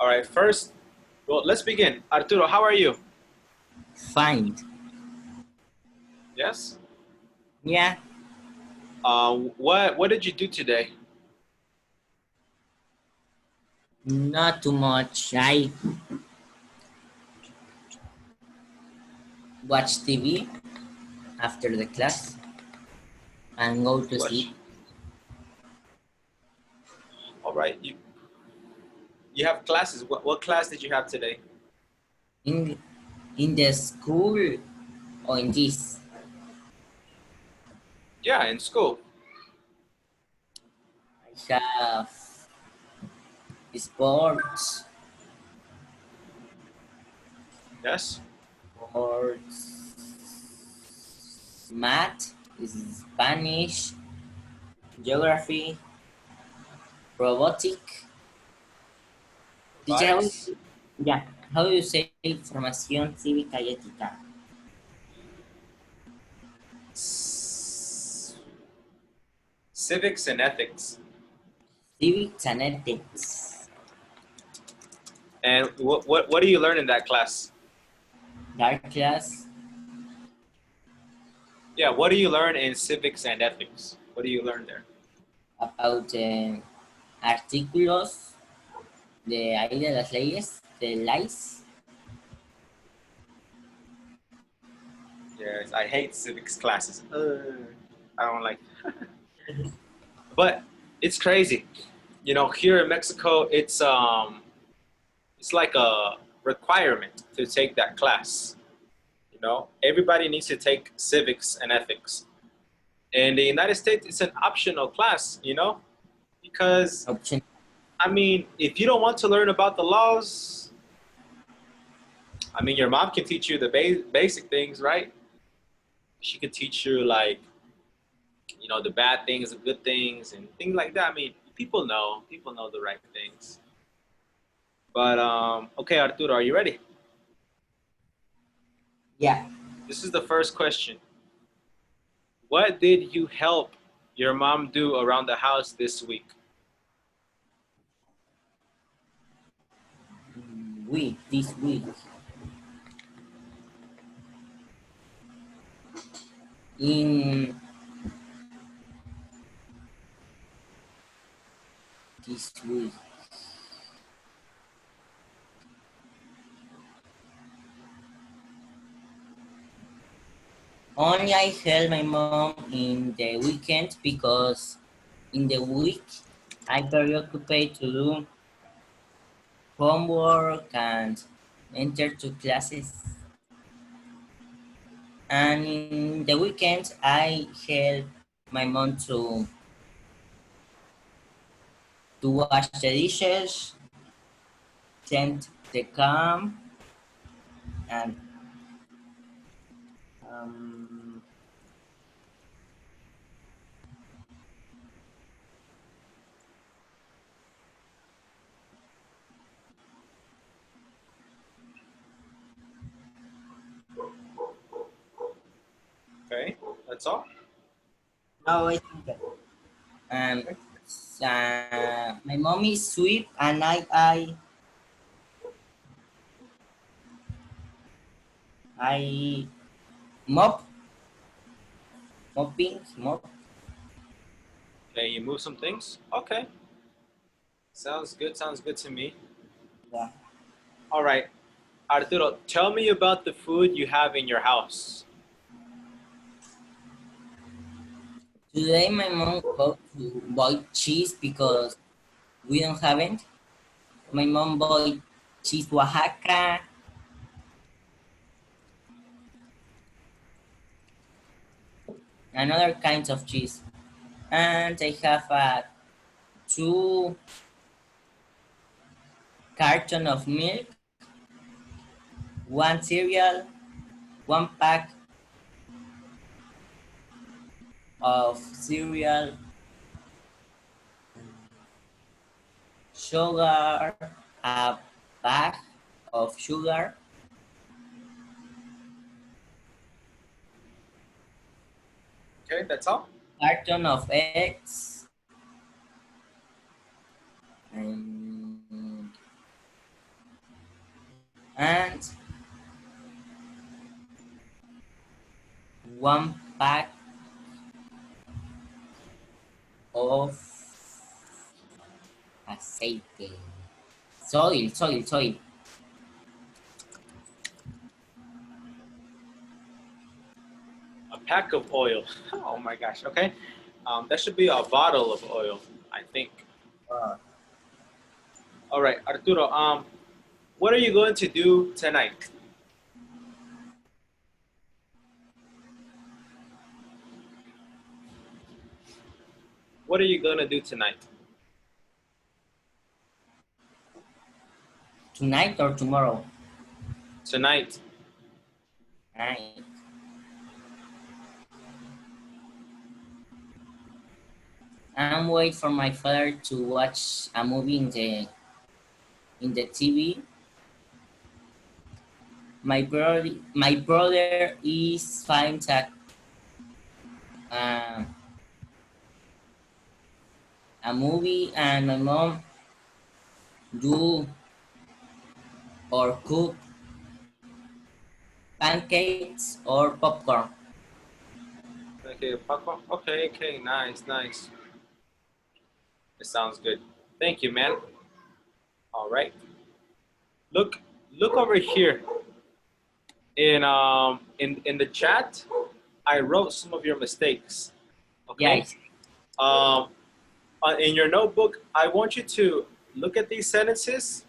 All right, first, well, let's begin. Arturo, how are you? Fine. Yes? Yeah, What did you do today? not too much. I watch TV after the class and go to Watch. sleep. All right, you have classes. What class did you have today? In in the school or in this, Yeah, in school. I have sports, Yes. math, Spanish, geography, robotic. Teacher, Robotics. yeah, how do you say formación cívica y ética? Civics and ethics. Civics and ethics. And what do you learn in that class? That class Yeah, what do you learn in civics and ethics? What do you learn there? about artículos de ahí de las leyes, de lies. Yes, I hate civics classes. I don't like. But it's crazy. You know, here in Mexico, it's like a requirement to take that class. You know, everybody needs to take civics and ethics. In the United States, it's an optional class. You know, because Option. I mean, if you don't want to learn about the laws, I mean, your mom can teach you the basic things, right? She could teach you like, you know, the bad things, the good things, and things like that. I mean, people know the right things. But okay, Arturo, are you ready? Yeah. This is the first question. What did you help your mom do around the house this week? Week, this week. In this week. Only I help my mom in the weekend because in the week I'm very occupied to do homework and enter to classes. And in the weekend I help my mom to wash the dishes, tend the car, and um, Okay, that's all. no, I think that. And my mom is sweep and I mop mop. Okay, you move some things. Okay, sounds good. Sounds good to me. Yeah. All right, Arturo, tell me about the food you have in your house. Today my mom go to buy cheese because we don't have it. My mom buy cheese Oaxaca and other kinds of cheese. And I have two carton of milk, one cereal, one pack of cereal, sugar, a bag of sugar, Okay, that's all. carton of eggs, and 1 pack of aceite. Soil. A pack of oil. Oh my gosh. Okay. That should be a bottle of oil, I think. Uh, All right, Arturo. What are you going to do tonight? What are you gonna do tonight? Tonight or tomorrow? Tonight. Night. I'm waiting for my father to watch a movie in the TV. My brother is finds um, a movie, and my mom do or cook pancakes or popcorn. Okay, popcorn. Okay, okay, nice, nice. It sounds good. Thank you, man. All right. Look, look over here in the chat. I wrote some of your mistakes. Okay. Yes. Um, in your notebook, I want you to look at these sentences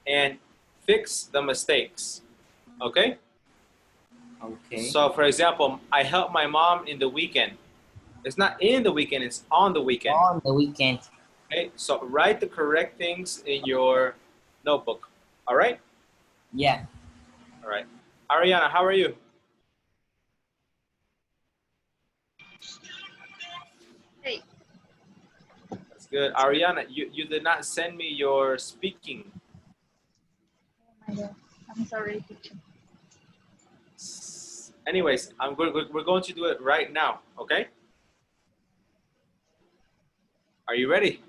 and fix the mistakes. Okay. Okay. So, for example, I help my mom in the weekend. It's not in the weekend, it's on the weekend. On the weekend. Okay, so write the correct things in your notebook. All right? Yeah. All right. Ariana, how are you? Hey. That's good. Ariana, you did not send me your speaking. Oh my god. I'm sorry, teacher. Anyways, we're going to do it right now, okay? Are you ready?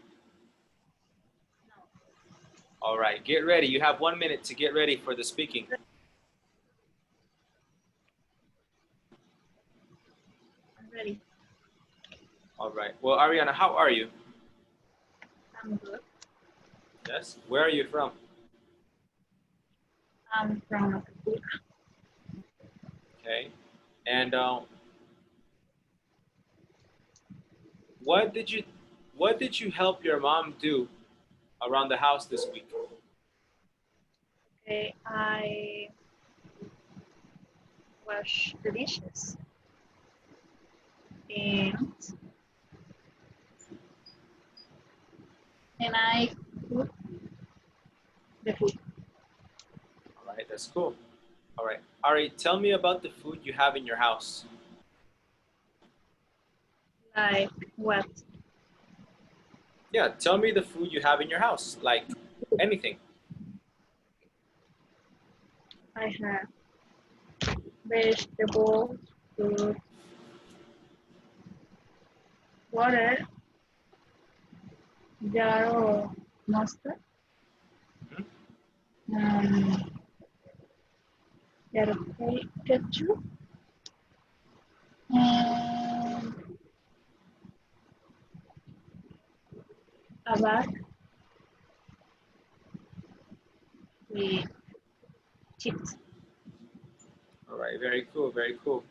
All right, get ready. You have 1 minute to get ready for the speaking. I'm ready. All right. Well, Ariana, how are you? I'm good. Yes. Where are you from? I'm from Acapulco. Okay. And what did you help your mom do around the house this week? Okay, I wash the dishes and I cook the food. All right, that's cool. All right. Ari, tell me about the food you have in your house. Like what? Yeah, tell me the food you have in your house, like anything. I have vegetables, fruit, water, jar of mustard, um, jar of ketchup, and a bag with chips. All right, very cool, very cool.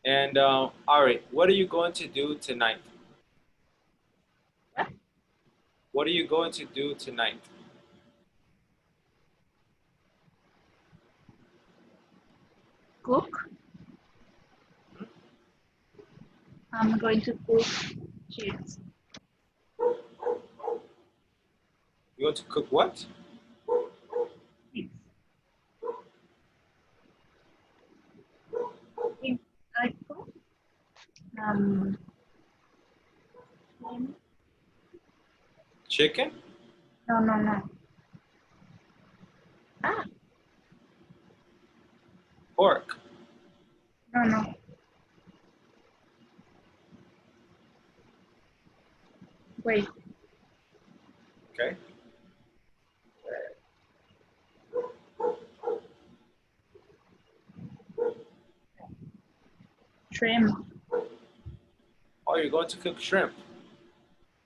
And Ari, what are you going to do tonight? What? What are you going to do tonight? Cook. I'm going to cook chips. You going to cook what? Chips. If I cook, um, Chicken? no. Ah, Pork? no. Wait, Okay. Shrimp. Oh, you're going to cook shrimp.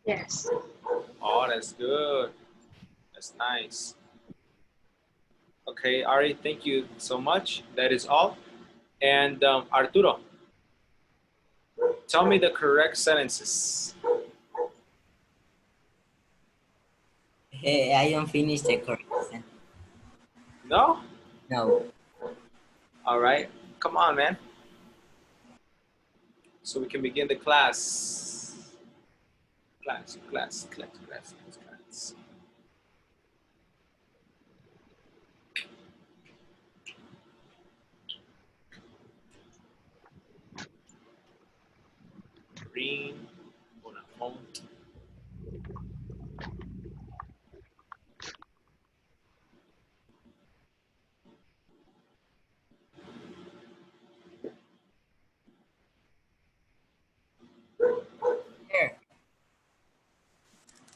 Yes. Oh, that's good. That's nice. Okay, Ari, thank you so much. That is all. And Arturo, tell me the correct sentences. Hey, I don't finish the correction. No? No. All right. Come on, man. So we can begin the class. Class. Green. Bonafont. Here.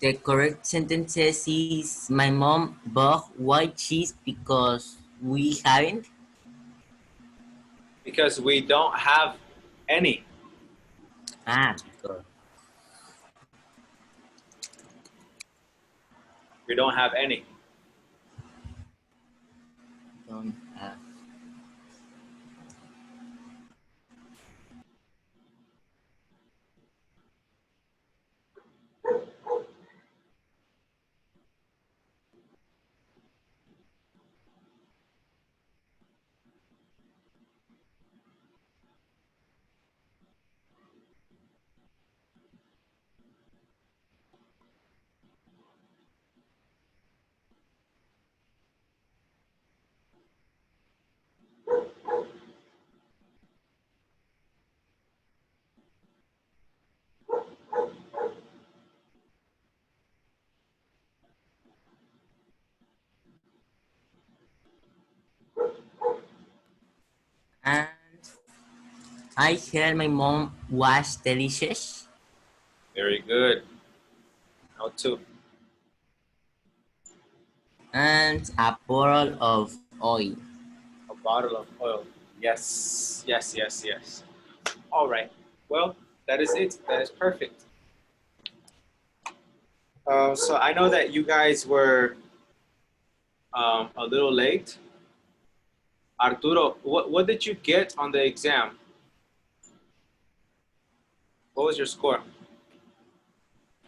The correct sentence is my mom bought white cheese because we haven't. Because we don't have any. Because We don't have any. don't have. And I heard my mom was delicious. Very good. Now two. And a bottle of oil. A bottle of oil. Yes. All right. Well, that is it. That is perfect. So I know that you guys were a little late. Arturo, what did you get on the exam? What was your score?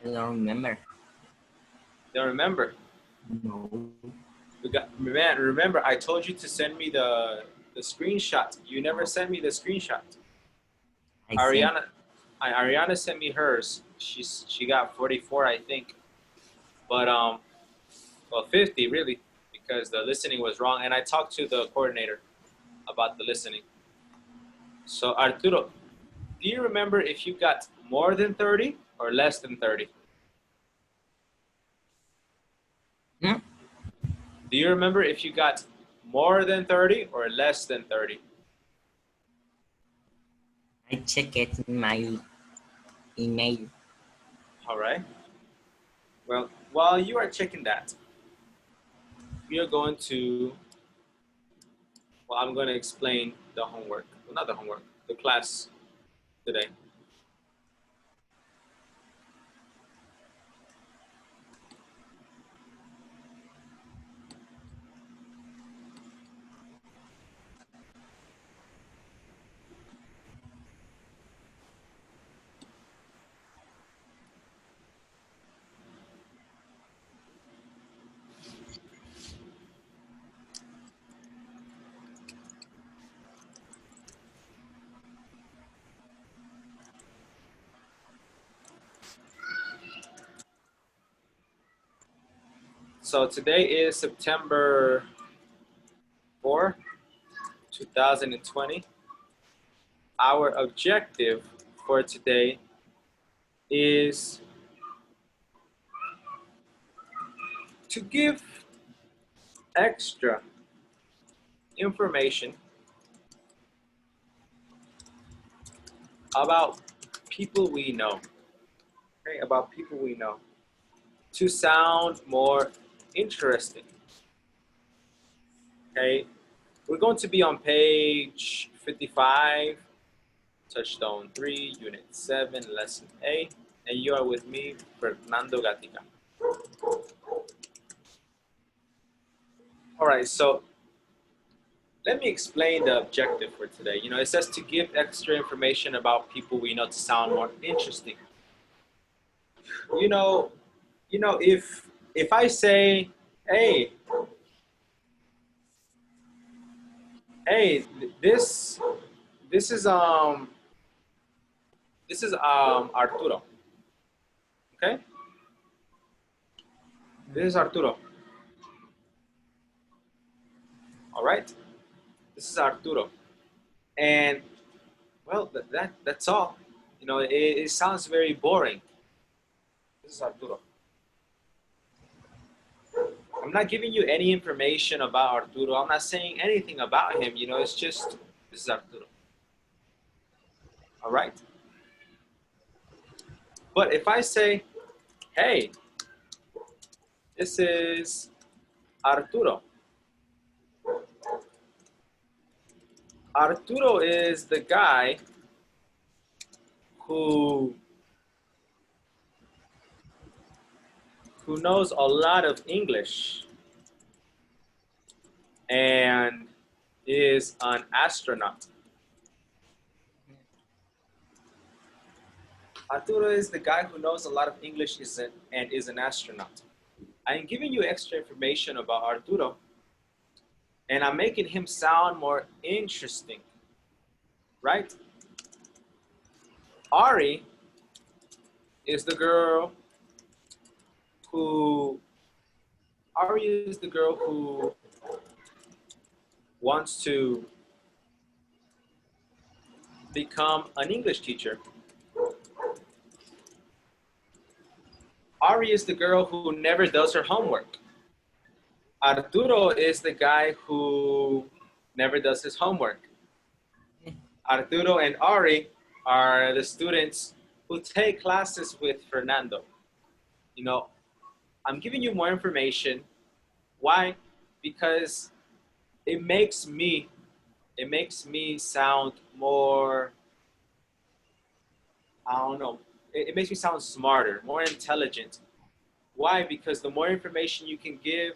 I don't remember. Don't remember. No. Man, remember I told you to send me the screenshot. You never sent me the screenshot. I sent. Ariana sent me hers. She got 44, I think. But well, 50 really, because the listening was wrong. And I talked to the coordinator about the listening. So Arturo, do you remember if you got more than 30 or less than 30? Hmm? Do you remember if you got more than 30 or less than 30? I check it in my email. All right. Well, while you are checking that, we are going to, well, I'm going to explain the homework. Well, not the homework, the class today. So today is September 4, 2020. Our objective for today is to give extra information about people we know. Okay, about people we know to sound more interesting. Okay, we're going to be on page 55 Touchstone 3, Unit 7, Lesson A. And you are with me, Fernando Gatica. All right, so let me explain the objective for today. You know, it says to give extra information about people we know to sound more interesting. You know, if I say, hey, hey, this is Arturo. Okay? This is Arturo. All right? This is Arturo. And well, that's all. You know, it sounds very boring. This is Arturo. I'm not giving you any information about Arturo. I'm not saying anything about him. You know, it's just, this is Arturo. All right? But if I say, hey, this is Arturo. Arturo is the guy who knows a lot of English and is an astronaut. Arturo is the guy who knows a lot of English and is an astronaut. I'm giving you extra information about Arturo, and I'm making him sound more interesting, right? Ari is the girl who wants to become an English teacher. Ari is the girl who never does her homework. Arturo is the guy who never does his homework. Arturo and Ari are the students who take classes with Fernando. You know, I'm giving you more information. Why? Because it makes me sound more, I don't know, it makes me sound smarter, more intelligent. Why? Because the more information you can give,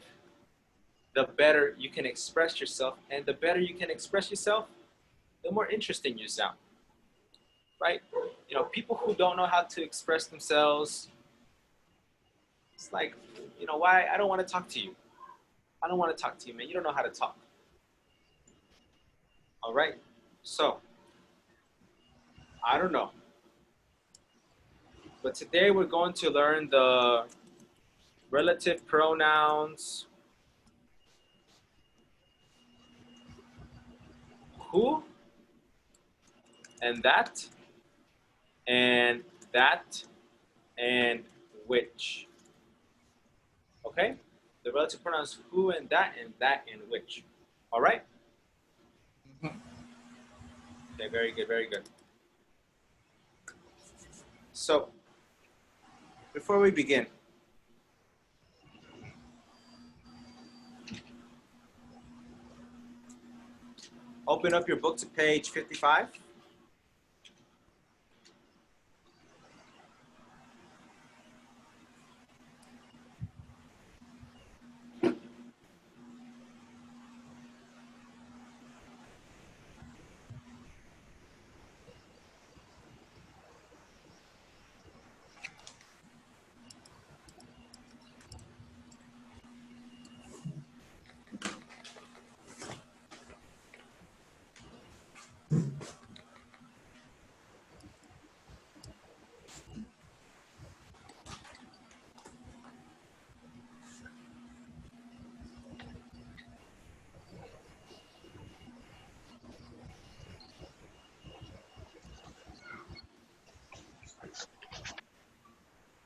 the better you can express yourself. And the better you can express yourself, the more interesting you sound, right? You know, people who don't know how to express themselves, it's like, you know, why? I don't want to talk to you. I don't want to talk to you, man. You don't know how to talk. All right? So, I don't know. But today we're going to learn the relative pronouns who and that and which. Okay? The relative pronouns who and that and which. All right? Okay, very good, very good. So, before we begin, open up your book to page 55.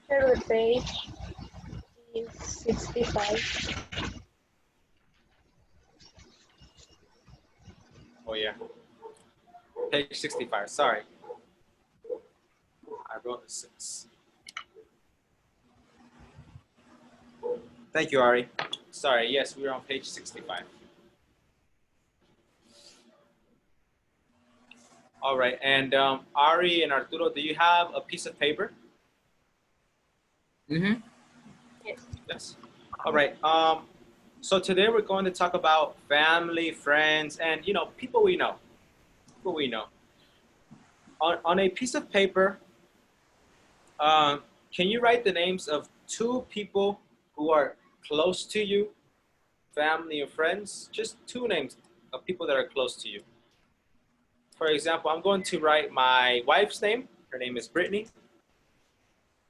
Here the page is 65. Oh yeah, page 65, sorry. I wrote a 6. Thank you, Ari. Sorry, yes, we are on page 65. All right. And Ari and Arturo, do you have a piece of paper? Mm-hmm. Yes. Yes. All right. So today we're going to talk about family, friends, and people we know. People we know. On a piece of paper, can you write the names of two people who are close to you, family or friends? Just two names of people that are close to you. For example, I'm going to write my wife's name. Her name is Brittany.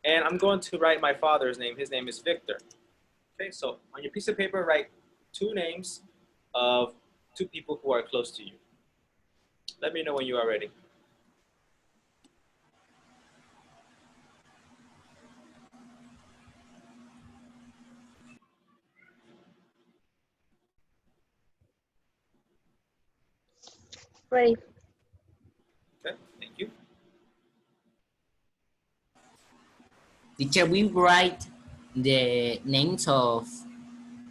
And I'm going to write my father's name. His name is Victor. Okay, so on your piece of paper, write two names of two people who are close to you. Let me know when you are ready. Ready. Okay, thank you. Teacher, we write the names of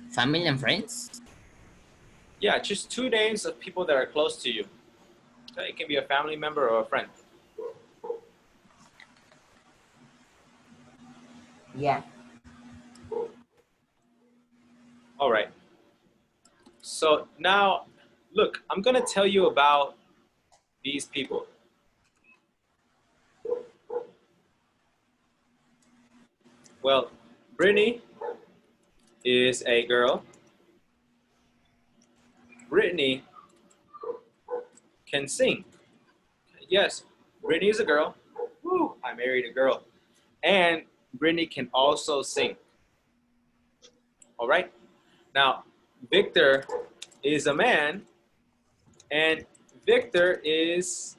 family and friends. Yeah, just two names of people that are close to you. Okay, it can be a family member or a friend. Yeah. All right. So now, look, I'm going to tell you about these people. Well, Brittany is a girl. Brittany can sing. Yes, Brittany is a girl. Woo, I married a girl. And Brittany can also sing. All right. Now, Victor is a man, and Victor is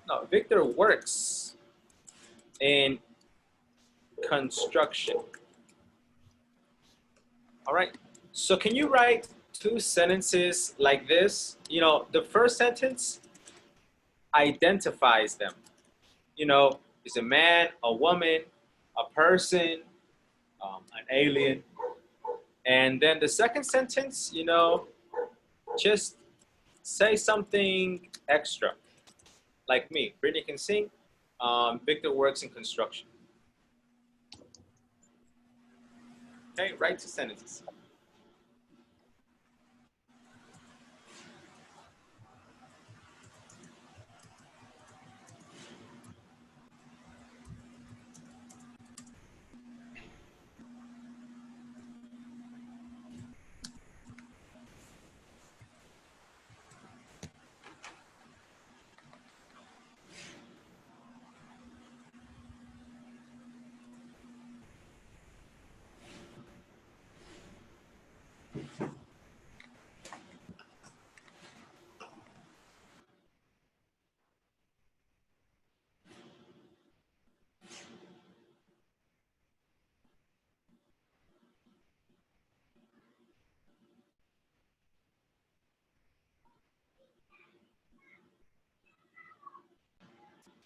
no, Victor works in construction. All right. So can you write two sentences like this? The first sentence identifies them. Is a man, a woman, a person, an alien. And then the second sentence, just say something extra. Like me, Brittany can sing. Victor works in construction. Okay, write two sentences.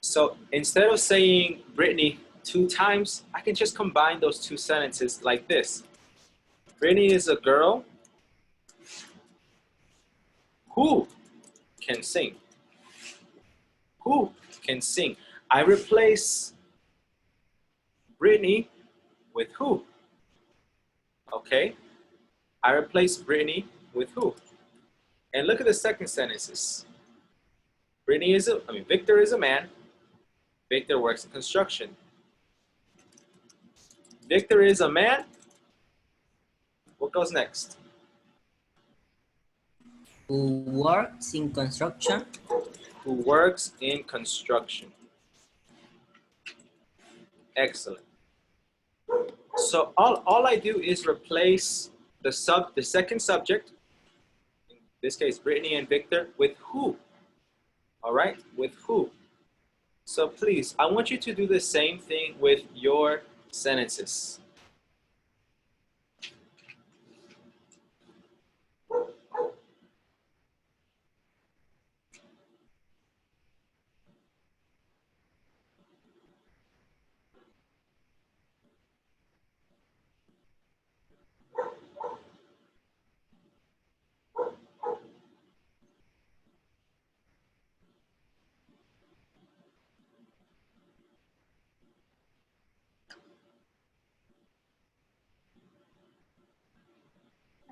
So instead of saying Brittany two times, I can just combine those two sentences like this. Brittany is a girl who can sing. Who can sing? I replace Brittany with who. Okay? I replace Brittany with who. And look at the second sentences. Victor is a man. Victor works in construction. Victor is a man. What goes next? Who works in construction? Who works in construction. Excellent. So all I do is replace the second subject, in this case Brittany and Victor, with who. All right, with who. So please, I want you to do the same thing with your sentences.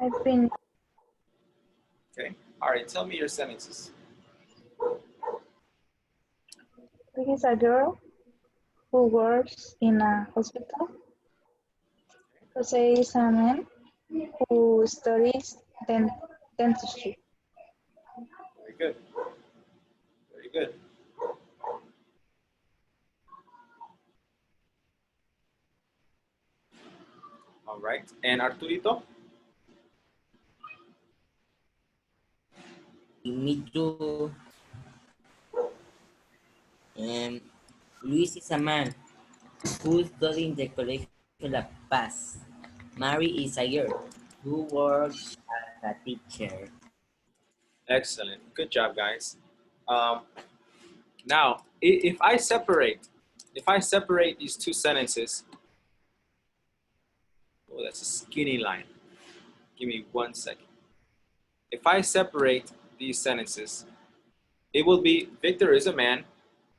I think Okay. All right. Tell me your sentences. this is a girl who works in a hospital. Jose is a man who studies dentistry. Very good. Very good. All right. And Arturito? Me too. Um, Luis is a man who studies in the Colegio La Paz. Mary is a girl who works as a teacher. Excellent. Good job, guys. Um, now, if I separate these two sentences, oh, that's a skinny line. Give me 1 second. If I separate these sentences, it will be Victor is a man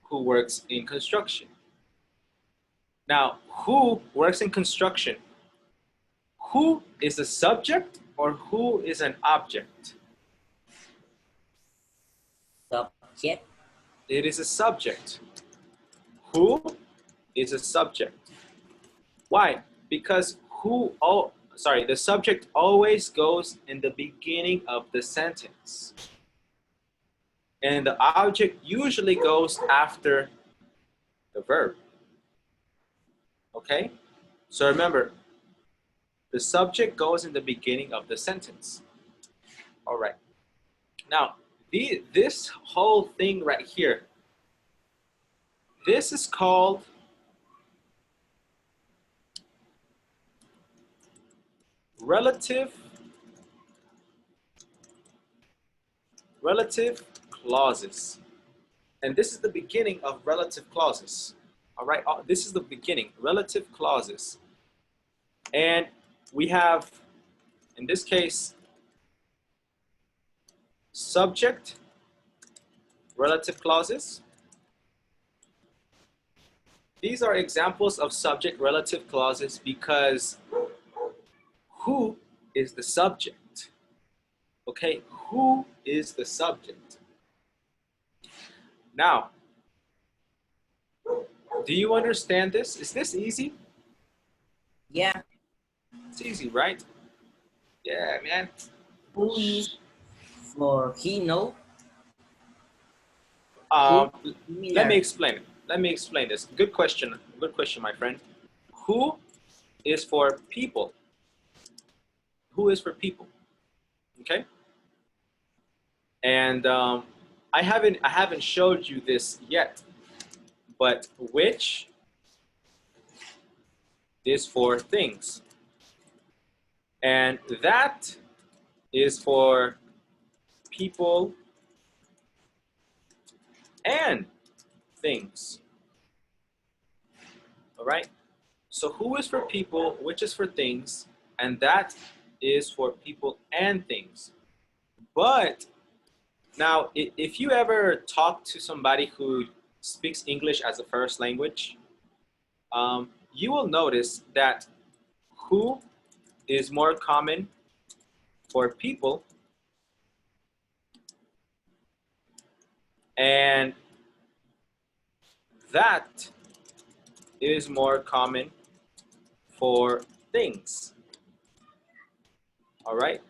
who works in construction. Now, who works in construction? Who is a subject or who is an object? Subject. It is a subject. Who is a subject. Why? Because the subject always goes in the beginning of the sentence. And the object usually goes after the verb. Okay? So remember, the subject goes in the beginning of the sentence. All right. Now, this whole thing right here, this is called relative clauses. And this is the beginning of relative clauses. All right, this is the beginning, relative clauses. And we have, in this case, subject relative clauses. These are examples of subject relative clauses because who is the subject? Okay, who is the subject? Now, do you understand this? Is this easy? Yeah. It's easy, right? Yeah, man. Who is for he know? Um, Who let me similar? explain it. Let me explain this. Good question. Good question, my friend. Who is for people? Who is for people? Okay. And I haven't showed you this yet, but which is for things, and that is for people and things. All right. So who is for people, which is for things, and that is for people and things. But now, if you ever talk to somebody who speaks English as a first language, you will notice that who is more common for people and that is more common for things. All right?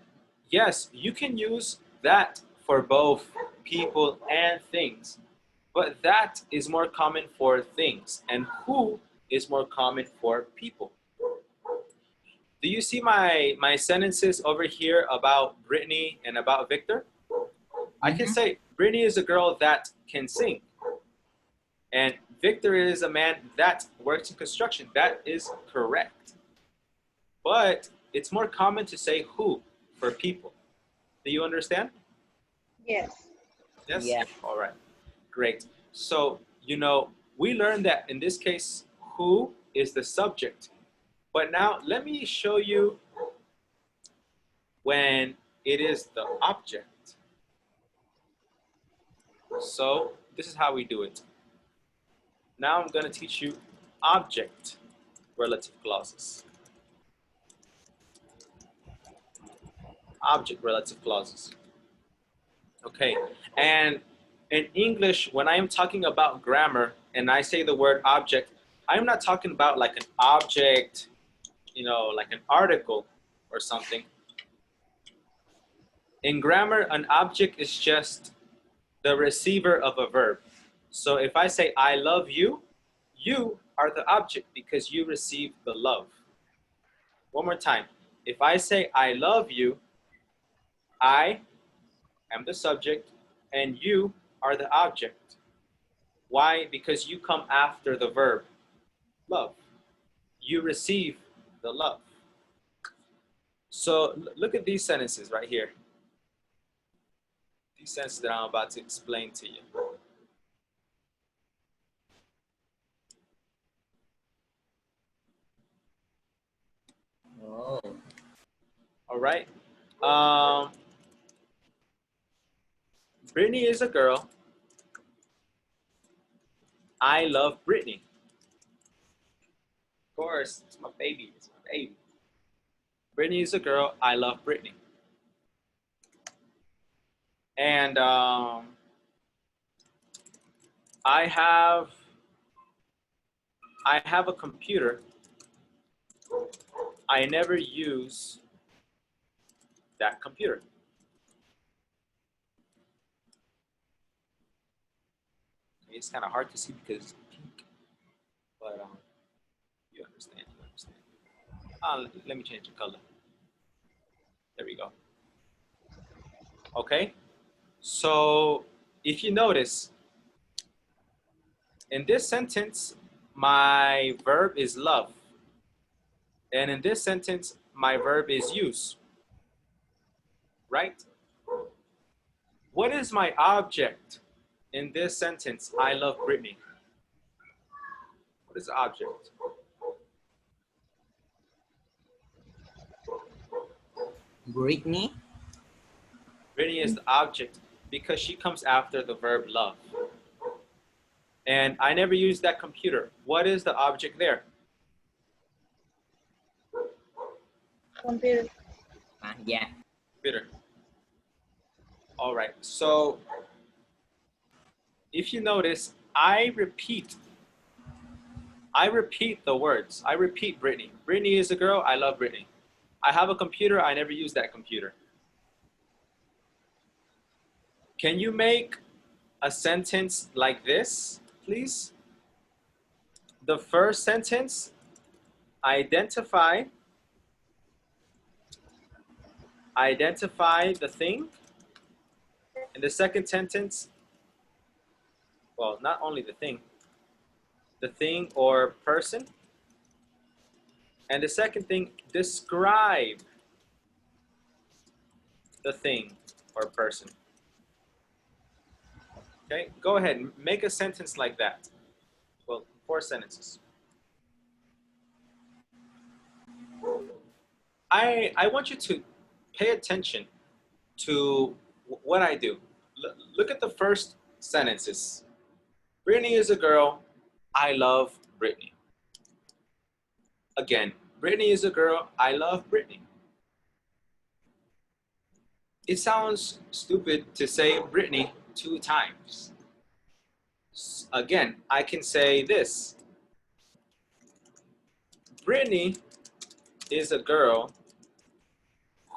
Yes, you can use that for both people and things, but that is more common for things, and who is more common for people. Do you see my sentences over here about Brittany and about Victor? I can say Brittany is a girl that can sing, and Victor is a man that works in construction. That is correct. But it's more common to say who for people. Do you understand? yes. Yes? Yeah. All right. Great. So, we learned that in this case, who is the subject. But now let me show you when it is the object. So this is how we do it. Now I'm going to teach you object relative clauses. Object relative clauses. Okay, and in English, when I am talking about grammar and I say the word object, I'm not talking about like an object, you know, like an article or something. In grammar, an object is just the receiver of a verb. So if I say I love you, you are the object because you receive the love. One more time. If I say I love you, I am the subject and you are the object. Why? Because you come after the verb love. You receive the love. So look at these sentences right here. These sentences that I'm about to explain to you. Oh. All right. Brittany is a girl. I love Brittany. Of course, it's my baby. It's my baby. Brittany is a girl. I love Brittany. And I have a computer. I never use that computer. It's kind of hard to see because it's pink, but you understand. You understand. Let me change the color. There we go. Okay. So if you notice, in this sentence, my verb is love. And in this sentence, my verb is use. Right? What is my object in this sentence? I love Brittany. What is the object? Brittany. Brittany is the object because she comes after the verb love. And I never use that computer. What is the object there? Computer. Yeah. Computer. All right. So if you notice, I repeat the words. I repeat Brittany. Brittany is a girl. I love Brittany. I have a computer. I never use that computer. Can you make a sentence like this, please? The first sentence, identify the thing. And the second sentence, well, not only the thing or person. And the second thing, describe the thing or person. Okay, go ahead, make a sentence like that. Well, 4 sentences. I want you to pay attention to what I do. Look at the first sentences. Brittany is a girl. I love Brittany. Again, Brittany is a girl. I love Brittany. It sounds stupid to say Brittany 2 times. Again, I can say this. Brittany is a girl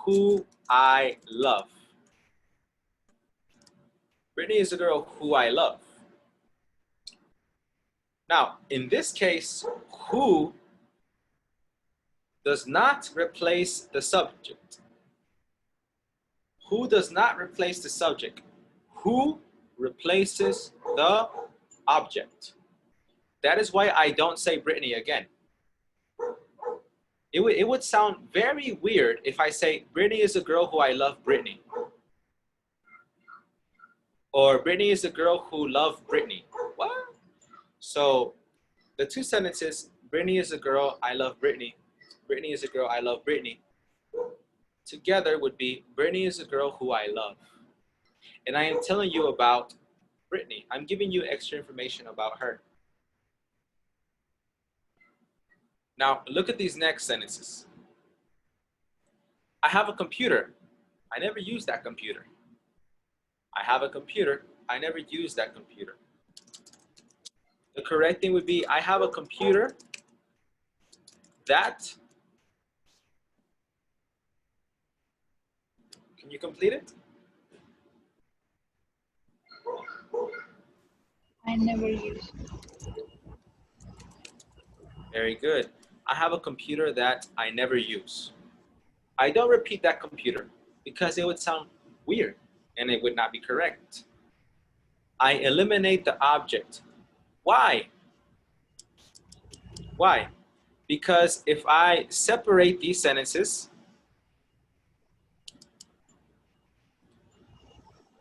who I love. Brittany is a girl who I love. Now, in this case, who does not replace the subject. Who does not replace the subject? Who replaces the object? That is why I don't say Brittany again. It would sound very weird if I say Brittany is a girl who I love Brittany. Or Brittany is a girl who loved Brittany. What? So the 2 sentences, Brittany is a girl, I love Brittany. Brittany is a girl, I love Brittany. Together would be Brittany is a girl who I love. And I am telling you about Brittany. I'm giving you extra information about her. Now, look at these next sentences. I have a computer. I never use that computer. I have a computer. I never use that computer. The correct thing would be I have a computer that, can you complete it? I never use. Very good. I have a computer that I never use. I don't repeat that computer because it would sound weird and it would not be correct. I eliminate the object. Why? Why? Because if I separate these sentences,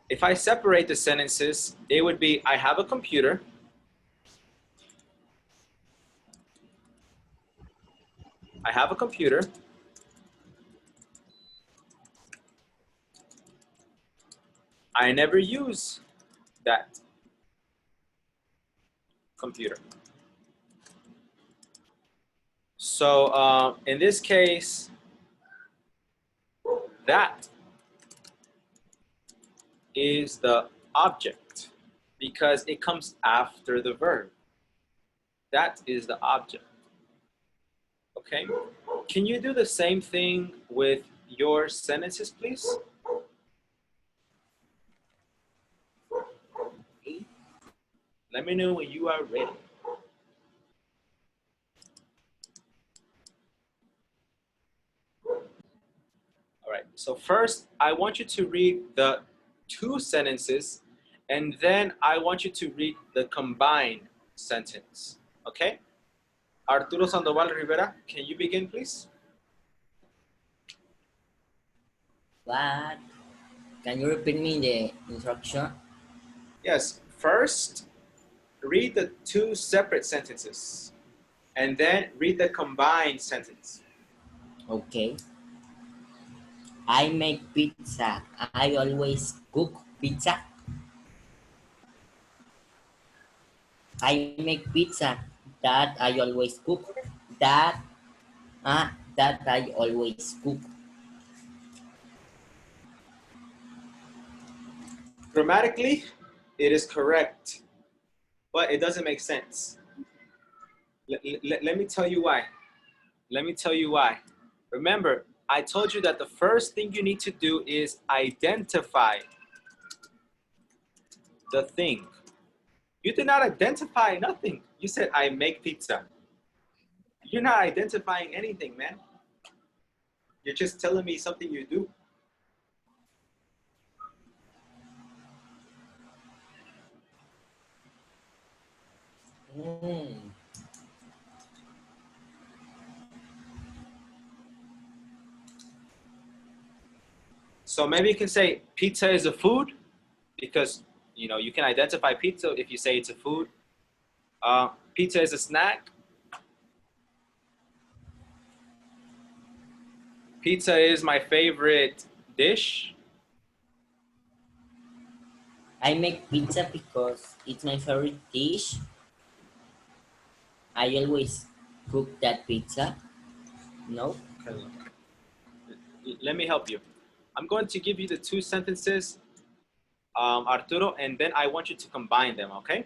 if I separate the sentences, it would be I have a computer. I have a computer. I never use that computer. So in this case, that is the object because it comes after the verb. That is the object. Okay? Can you do the same thing with your sentences, please? Let me know when you are ready. All right, so first I want you to read the two sentences and then I want you to read the combined sentence, okay? Arturo Sandoval Rivera, can you begin, please? What? Can you repeat me the instruction? Yes, first read the two separate sentences and then read the combined sentence. Okay. I make pizza. I always cook pizza. I make pizza. That I always cook. That that I always cook. Grammatically, it is correct, but it doesn't make sense. Let me tell you why. Let me tell you why. Remember, I told you that the first thing you need to do is identify the thing. You did not identify nothing. You said, I make pizza. You're not identifying anything, man. You're just telling me something you do. Mm. So maybe you can say pizza is a food because you can identify pizza if you say it's a food. Pizza is a snack. Pizza is my favorite dish. I make pizza because it's my favorite dish. I always cook that pizza. No? Okay. Let me help you. I'm going to give you the two sentences, Arturo, and then I want you to combine them, okay?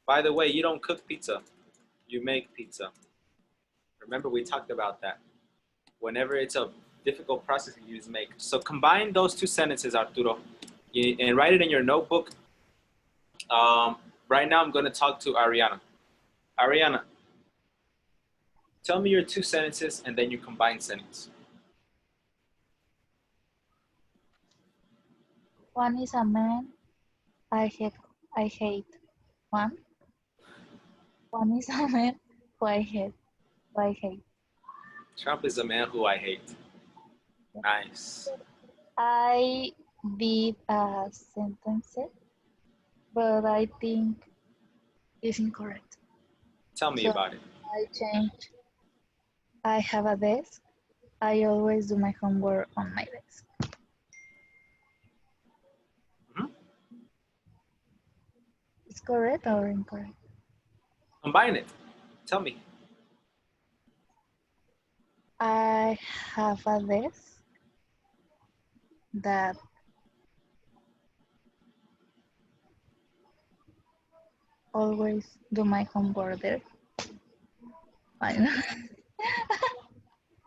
By the way, you don't cook pizza. You make pizza. Remember, we talked about that. Whenever it's a difficult process, you just make. So combine those two sentences, Arturo, and write it in your notebook. Right now, I'm going to talk to Ariana. Ariana, tell me your two sentences and then your combined sentence. One is a man. I hate. I hate. One. One is a man who I hate. Who I hate. Trump is a man who I hate. Nice. I did a sentence, but I think it's incorrect. Tell me So about it. I changed. I have a desk. I always do my homework on my desk. Mhm. Is correct or incorrect? Combine it. Tell me. I have a desk that always do my homework there. Fine.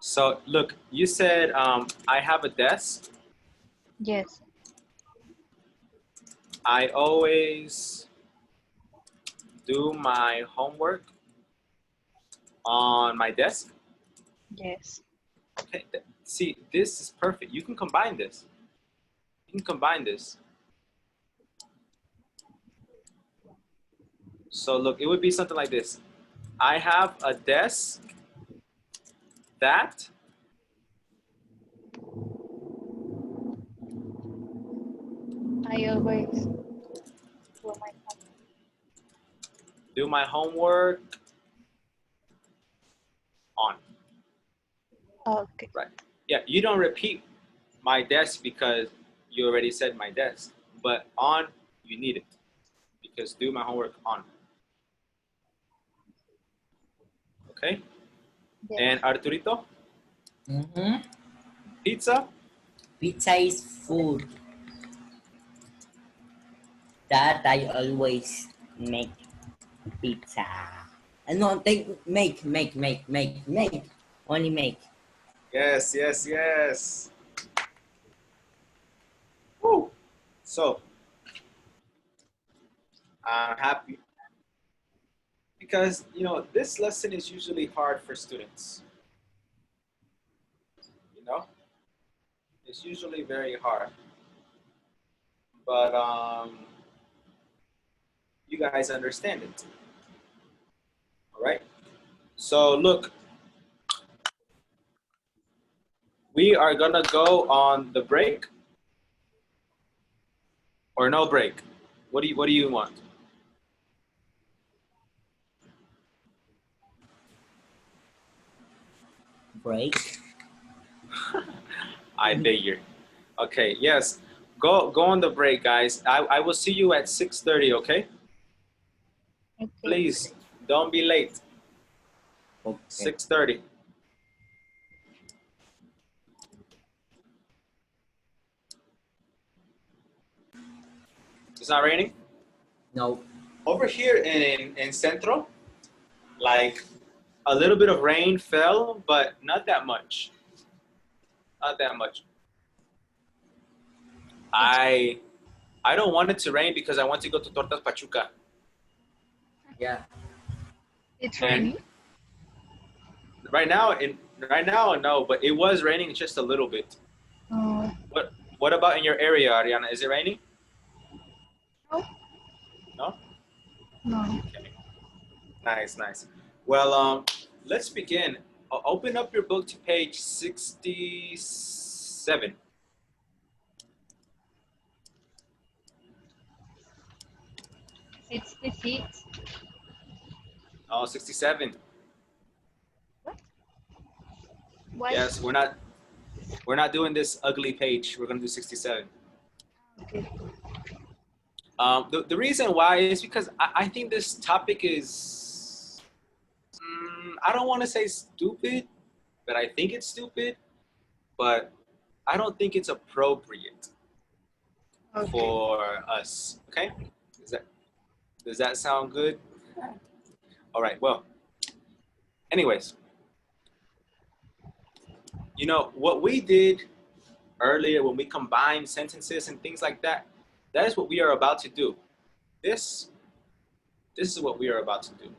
So look, you said I have a desk. Yes, I always do my homework on my desk. yes. Okay. See, this is perfect. You can combine this. You can combine this. So look, it would be something like this. I have a desk that I always do my do my homework on. homework. Okay. Right. Yeah, you don't repeat my desk because you already said my desk, but on, you need it because do my homework on. Okay? Yes. And Arturito, Mm-hmm. pizza? Pizza is food that I always make pizza. No, make. Only make. Yes, yes, yes. Woo. So, I'm happy because, this lesson is usually hard for students. You know, it's usually very hard. But you guys understand it. All right? So, look, we are going to go on the break or no break. What do you want? Break. I figure. Okay, yes. Go on the break, guys. I will see you at 6:30, okay? Okay. Please don't be late. Okay. 6:30. It's not raining? No. Over here in Centro, like a little bit of rain fell, but not that much. Not that much. It's I don't want it to rain because I want to go to Tortas Pachuca. Yeah. it's And raining. right now no, but it was raining just a little bit. Oh, What about in your area, Ariana? Is it raining? no, No? no. Okay. Nice, nice. Well, let's begin. Open up your book to page 67. 66. Oh, 67. What? Why? Yes, we're not doing this ugly page. We're gonna do 67. Okay. The reason why is because I think this topic is, I don't want to say stupid, but I think it's stupid, but I don't think it's appropriate Okay. for us. Okay? Does that does that sound good? All right. Well, anyways, what we did earlier when we combined sentences and things like that, that is what we are about to do. This is what we are about to do.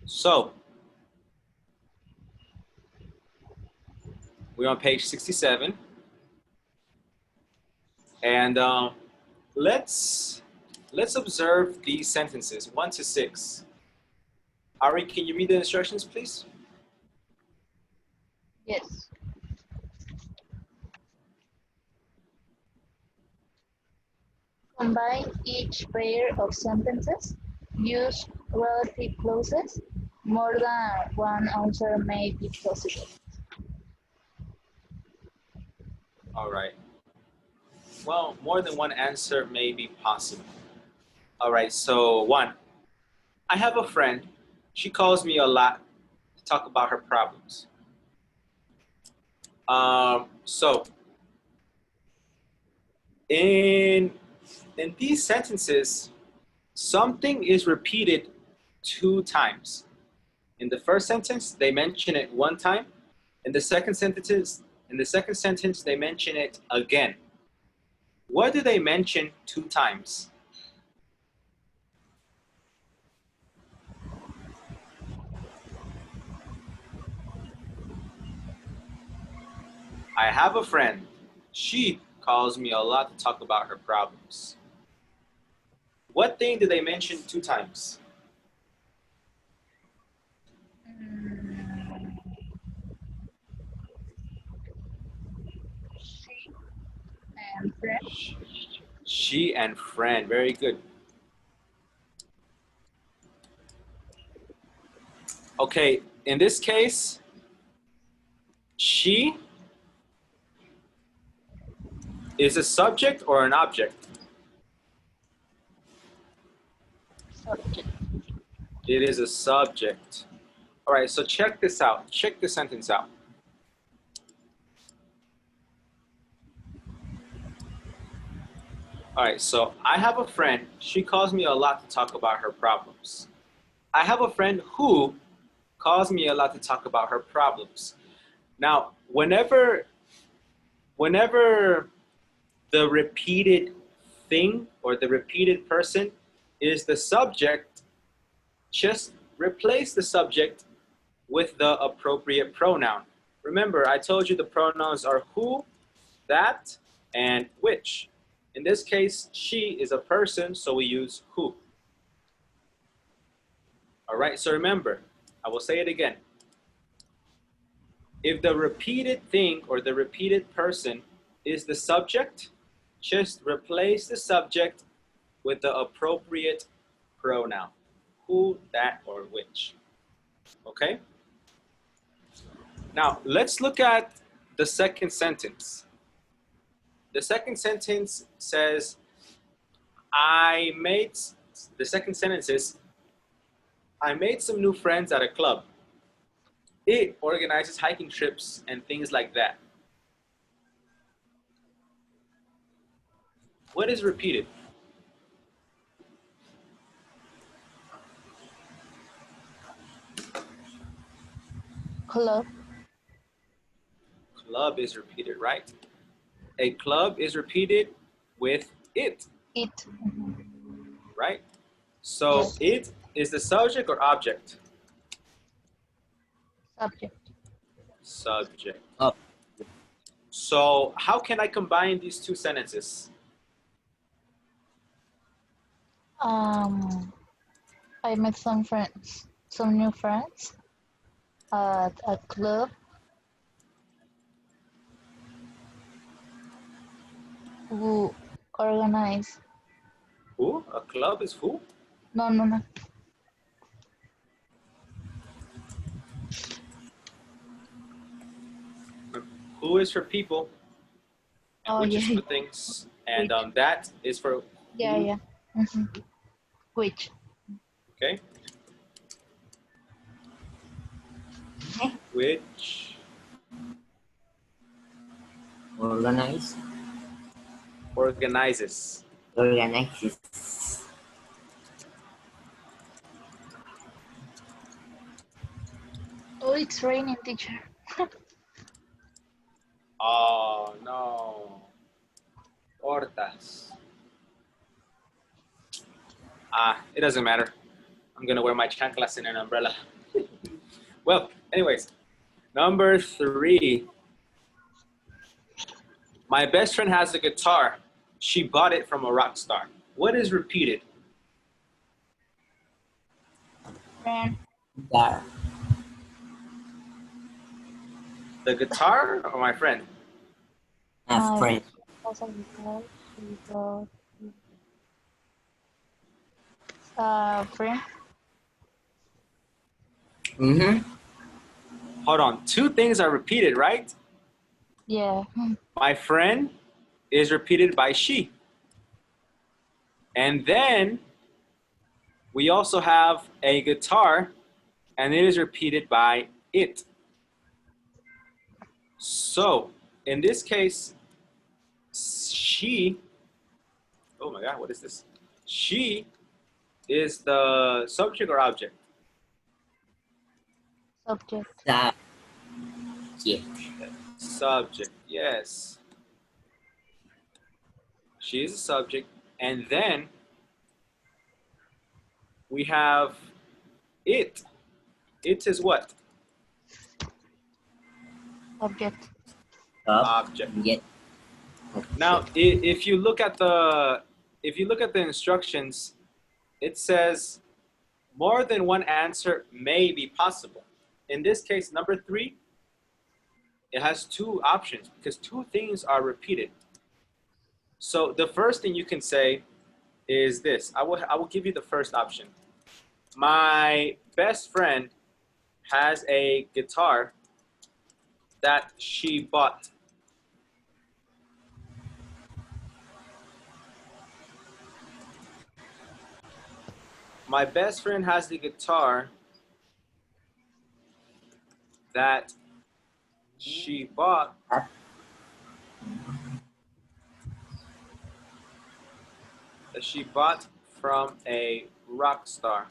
So, we're on page 67, and let's observe these sentences 1 to 6. Ari, can you read the instructions, please? Yes. Combine each pair of sentences. Use relative clauses. More than one answer may be possible. All right. Well, more than one answer may be possible. All right, so one, I have a friend. She calls me a lot to talk about her problems. So in these sentences, something is repeated 2 times. In the first sentence, they mention it 1 time. In the second sentence, they mention it again. What do they mention 2 times? I have a friend. She calls me a lot to talk about her problems. What thing do they mention 2 times? Mm, she and friend. She and friend. Very good. Okay, in this case, she is a subject or an object? Subject. It is a subject. All right, so check this out. Check the sentence out. All right, so I have a friend. She calls me a lot to talk about her problems. I have a friend who calls me a lot to talk about her problems. Now, whenever the repeated thing or the repeated person is the subject, just replace the subject with the appropriate pronoun. Remember, I told you the pronouns are who, that, and which. In this case, she is a person, so we use who. All right, so remember, I will say it again. If the repeated thing or the repeated person is the subject, just replace the subject with the appropriate pronoun. Who, that, or which. Okay? Now, let's look at the second sentence. The second sentence says, the second sentence is, I made some new friends at a club. It organizes hiking trips and things like that. What is repeated? Club. Club is repeated, right? A club is repeated with it, It. right? So Yes. it is the subject or object? Subject. Subject. Up. So how can I combine these two sentences? Um, I met some friends, some new friends at a club who organize. Who? A club is who? No, no, no. Who is for people, and Oh which is yeah, for things, and which? that is for Yeah, who. yeah. Mm-hmm. Which? Okay. Which Organize. organizes. Organizes. Oh, it's raining, teacher. Oh no. Hortas. It doesn't matter. I'm gonna wear my chanclas and an umbrella. Well, anyways, number 3. My best friend has a guitar. She bought it from a rock star. What is repeated? Friend. Dar. The guitar or my friend? A My friend. has a guitar. She got friend. Mm-hmm. Hold on. 2 things are repeated, right? Yeah. My friend is repeated by she. And then we also have a guitar, and it is repeated by it. So in this case, she, oh my God, what is this? She is the subject or object? Subject. Subject. Subject, yes. She is a subject. And then we have it. It is what? Object. Object. Subject. Now, if you look at the instructions, it says more than one answer may be possible. In this case, number 3, it has 2 options because 2 things are repeated. So the first thing you can say is this. I will give you the first option. My best friend has a guitar that she bought. My best friend has the guitar that she bought from a rock star.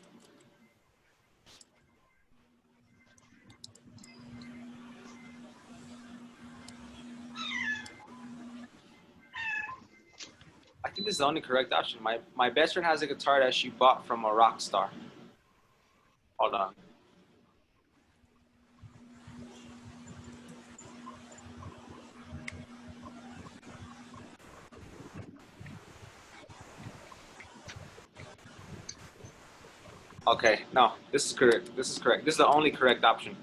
I think this is the only correct option. My best friend has a guitar that she bought from a rock star. Hold on. Okay, no, this is correct. This is correct. This is the only correct option.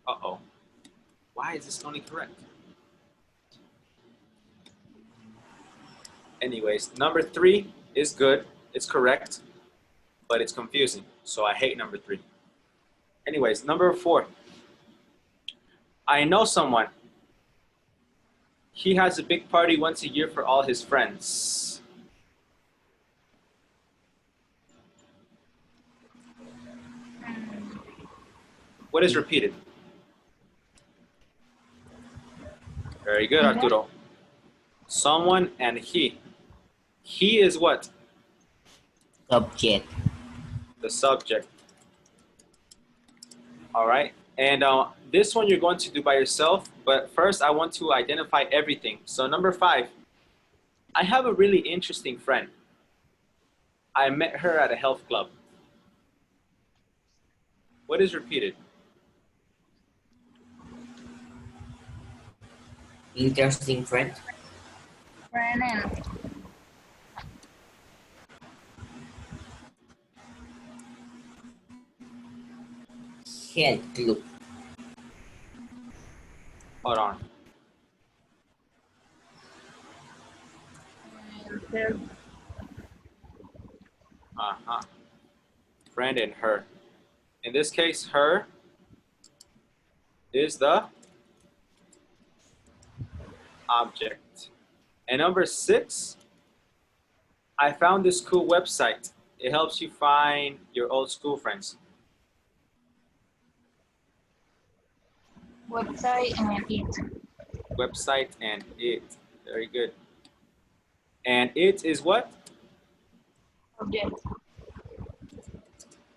Uh-oh. Why is this only correct? Anyways, number 3 is good. It's correct, but it's confusing. So I hate number 3. Anyways, number 4. I know someone. He has a big party once a year for all his friends. What is repeated? Very good, Arturo. Someone and he. He is what? Subject. The subject. All right. And this one you're going to do by yourself. But first, I want to identify everything. So number 5, I have a really interesting friend. I met her at a health club. What is repeated? Interesting friend. Friend and Health club. Hold on. her. Uh-huh. Friend and her. In this case, her is the object. And number 6, I found this cool website. It helps you find your old school friends. Website and it. Website and it. Very good. And it is what? Object.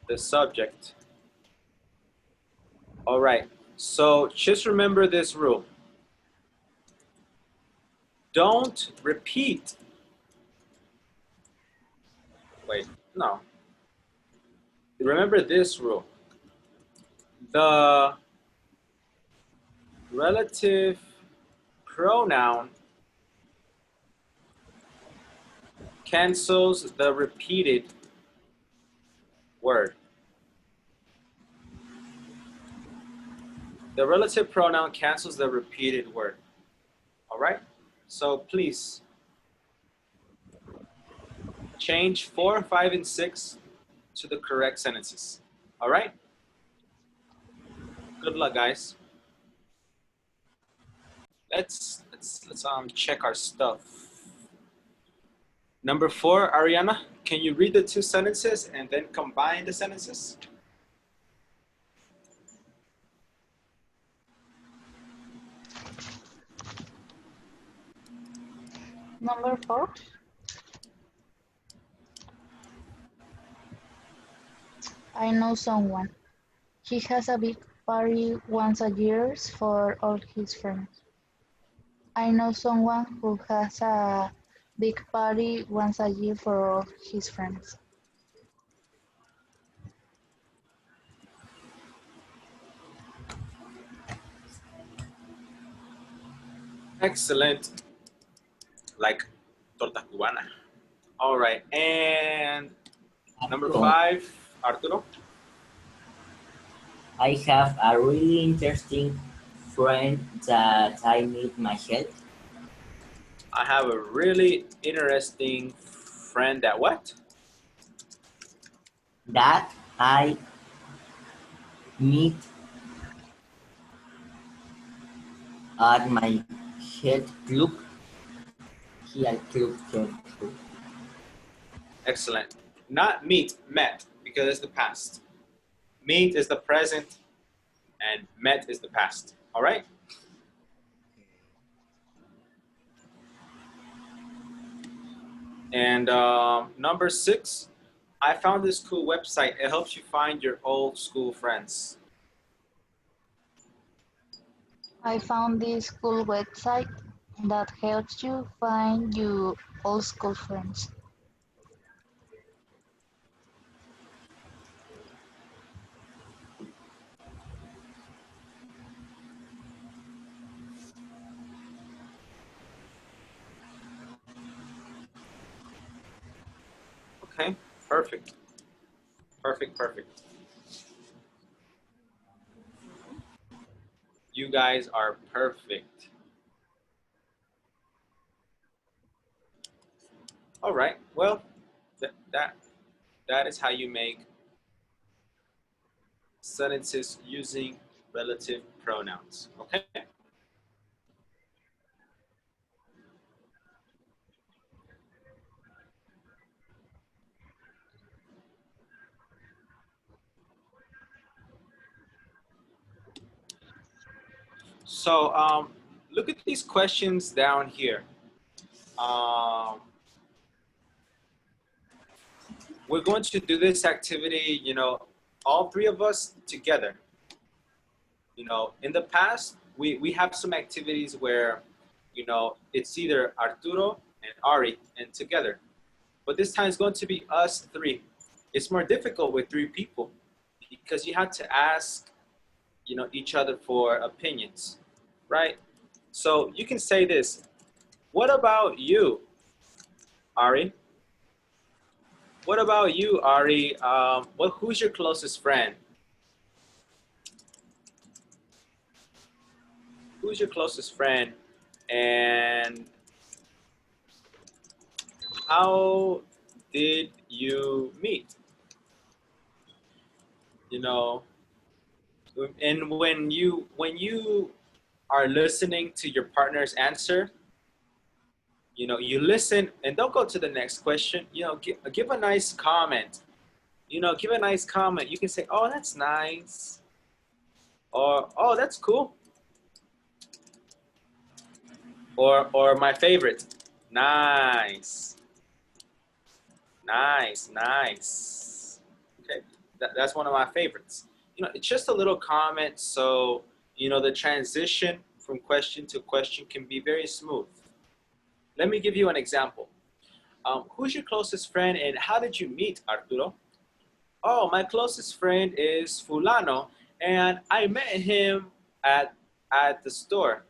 The subject. All right. So just remember this rule. Don't repeat. Wait, no. Remember this rule. The relative pronoun cancels the repeated word. The relative pronoun cancels the repeated word. All right? So please change 4, 5, and 6 to the correct sentences. All right? Good luck, guys. Let's let's check our stuff. Number 4, Ariana, can you read the 2 sentences and then combine the sentences? Number 4. I know someone. He has a big party once a year for all his friends. I know someone who has a big party once a year for all his friends. Excellent. Like torta cubana. All right, and number 5, Arturo. I have a really interesting friend that I need my help. I have a really interesting friend that what? That I meet at my health club. Health club, health club. Excellent. Not meet, met, because it's the past. Meet is the present, and met is the past. All right? And number 6, I found this cool website. It helps you find your old school friends. I found this cool website that helps you find your old school friends. Okay, perfect. Perfect, perfect. You guys are perfect. All right, well, that is how you make sentences using relative pronouns, okay? So look at these questions down here. We're going to do this activity, all 3 of us together. In the past, we have some activities where, it's either Arturo and Ari and together. But this time it's going to be us 3. It's more difficult with 3 people because you have to ask, each other for opinions, right? So you can say this. What about you, Ari? What about you, Ari? Who's your closest friend? Who's your closest friend? And how did you meet? And when you are listening to your partner's answer, you listen and don't go to the next question. Give a nice comment. Give a nice comment. You can say, "Oh, that's nice," or "Oh, that's cool," or "My favorite." Nice, nice, nice. Okay, that's one of my favorites. It's just a little comment, so the transition from question to question can be very smooth. Let me give you an example. Who's your closest friend and how did you meet, Arturo? Oh, my closest friend is Fulano and I met him at the store.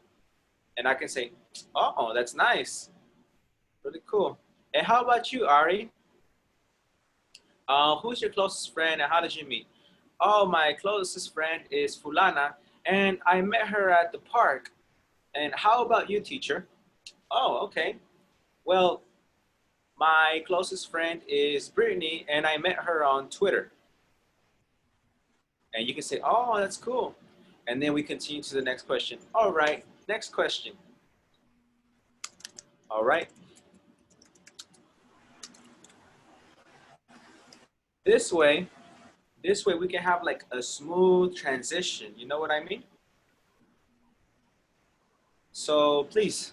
And I can say, oh, that's nice. Really cool. And how about you, Ari? Who's your closest friend and how did you meet? Oh, my closest friend is Fulana and I met her at the park. And how about you, teacher? Oh, okay. Well, my closest friend is Brittany, and I met her on Twitter. And you can say, oh, that's cool. And then we continue to the next question. All right, next question. All right. This way, we can have like a smooth transition. You know what I mean? So please,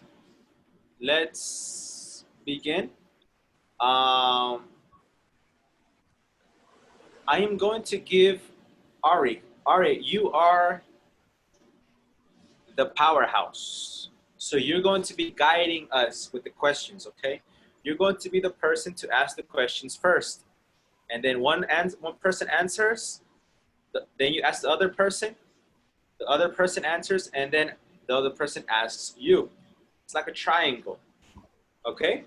let's begin. Um, I am going to give Ari. Ari, you are the powerhouse. So you're going to be guiding us with the questions, okay? You're going to be the person to ask the questions first. And then one person answers, then you ask the other person answers, and then the other person asks you. It's like a triangle, okay?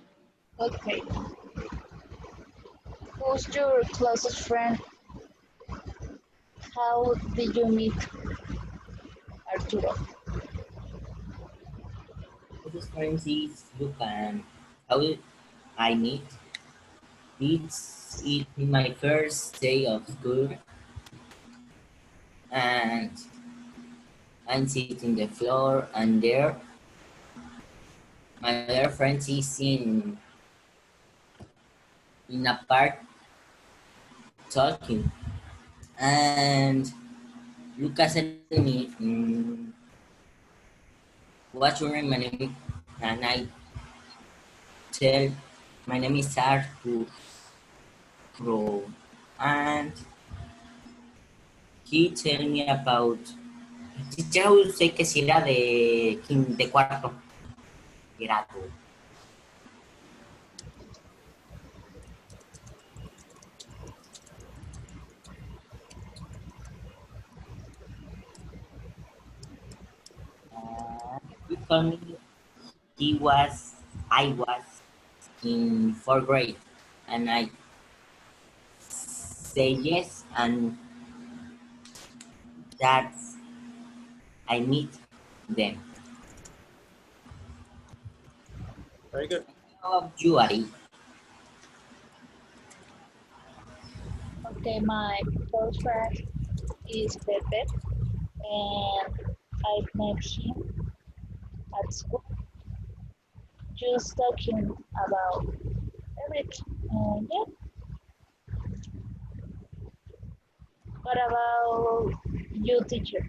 Okay. Who's your closest friend? How did you meet Arturo? This friends is Luca and how I meet. It's my first day of school and I'm sitting the floor and there my other friend is in a park talking and Lucas said to me, what's your name? My name is, and I tell my name is Arturo and he tell me about ya sé que si era de cuarto grado. He told me I was in fourth grade, and I say yes, and that I meet them. Very good. How about you, Ari? Okay, my close friend is Pepe, and I met him at school, just talking about everything. And yeah, what about you, teacher?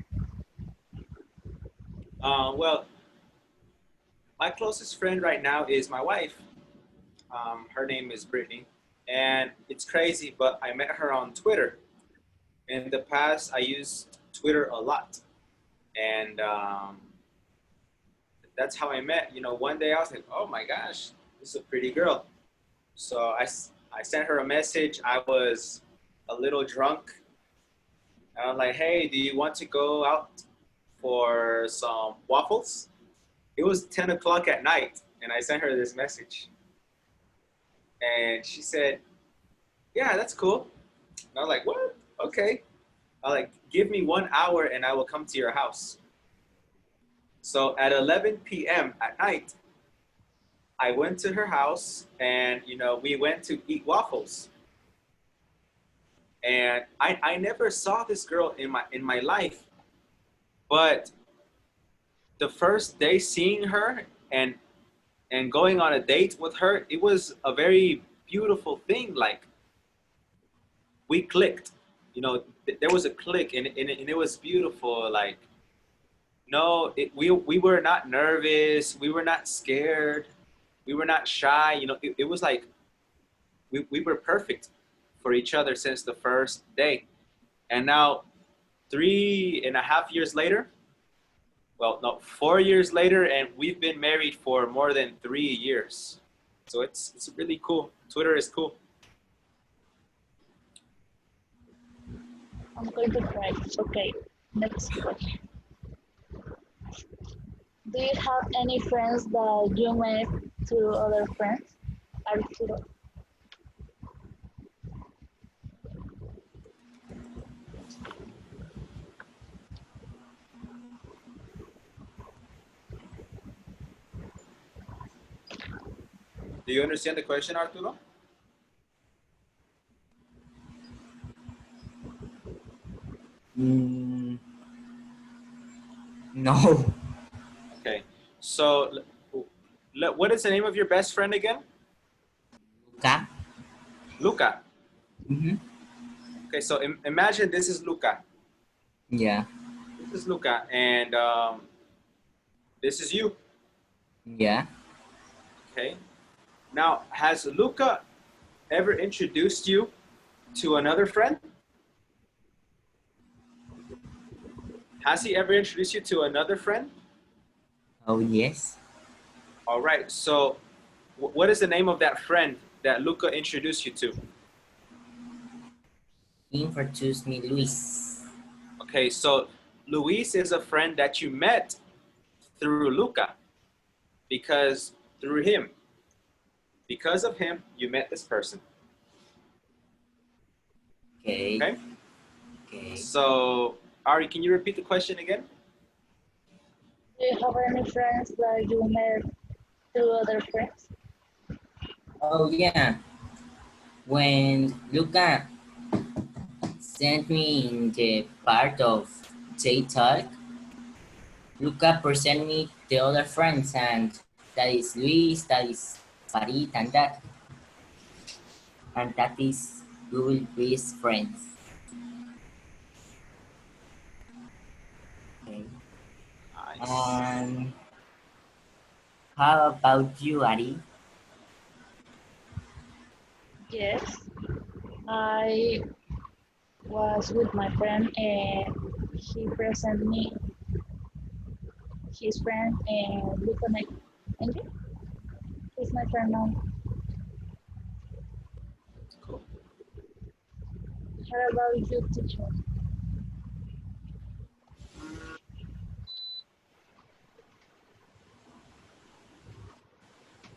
Well, my closest friend right now is my wife. Her name is Brittany, and it's crazy, but I met her on Twitter. In the past, I used Twitter a lot, and that's how I met. You know, one day I was like, "Oh my gosh, this is a pretty girl." So I sent her a message. I was a little drunk, and I was like, "Hey, do you want to go out for some waffles?" It was 10 o'clock at night, and I sent her this message, and she said, "Yeah, that's cool." And I was like, "What? Okay." I was like, "Give me 1 hour, and I will come to your house." So at 11 p.m. at night, I went to her house, and we went to eat waffles. And I never saw this girl in my life, but the first day seeing her and going on a date with her, it was a very beautiful thing. Like, we clicked. There was a click, and it was beautiful. Like, no, we were not nervous. We were not scared. We were not shy. It was like we were perfect for each other since the first day. And now, 3.5 years later, well, no, 4 years later, and we've been married for more than 3 years. So it's really cool. Twitter is cool. I'm going to cry. Okay, next question. Do you have any friends that you met to other friends? Arturo. Do you understand the question, Arturo? Mm, no. Okay. So What is the name of your best friend again? Luca. Luca. Mm-hmm. Okay, so imagine this is Luca. Yeah. This is Luca, and this is you. Yeah. Okay. Now, has Luca ever introduced you to another friend? Has he ever introduced you to another friend? Oh, yes. All right. So, what is the name of that friend that Luca introduced you to? He introduced me Luis. Okay. So, Luis is a friend that you met through Luca because through him, because of him, you met this person. Okay. Okay. Okay. So, Ari, can you repeat the question again? Do you have any friends that you met through other friends? Oh, yeah. When Luca sent me in the part of J Talk, Luca present me the other friends, and that is Luis, that is Farid, and that is we will be friends. Okay. Nice. And how about you, Ari? Yes. I was with my friend and he presented me his friend and we connect. And yeah, he's my friend now. Cool. How about you, teacher?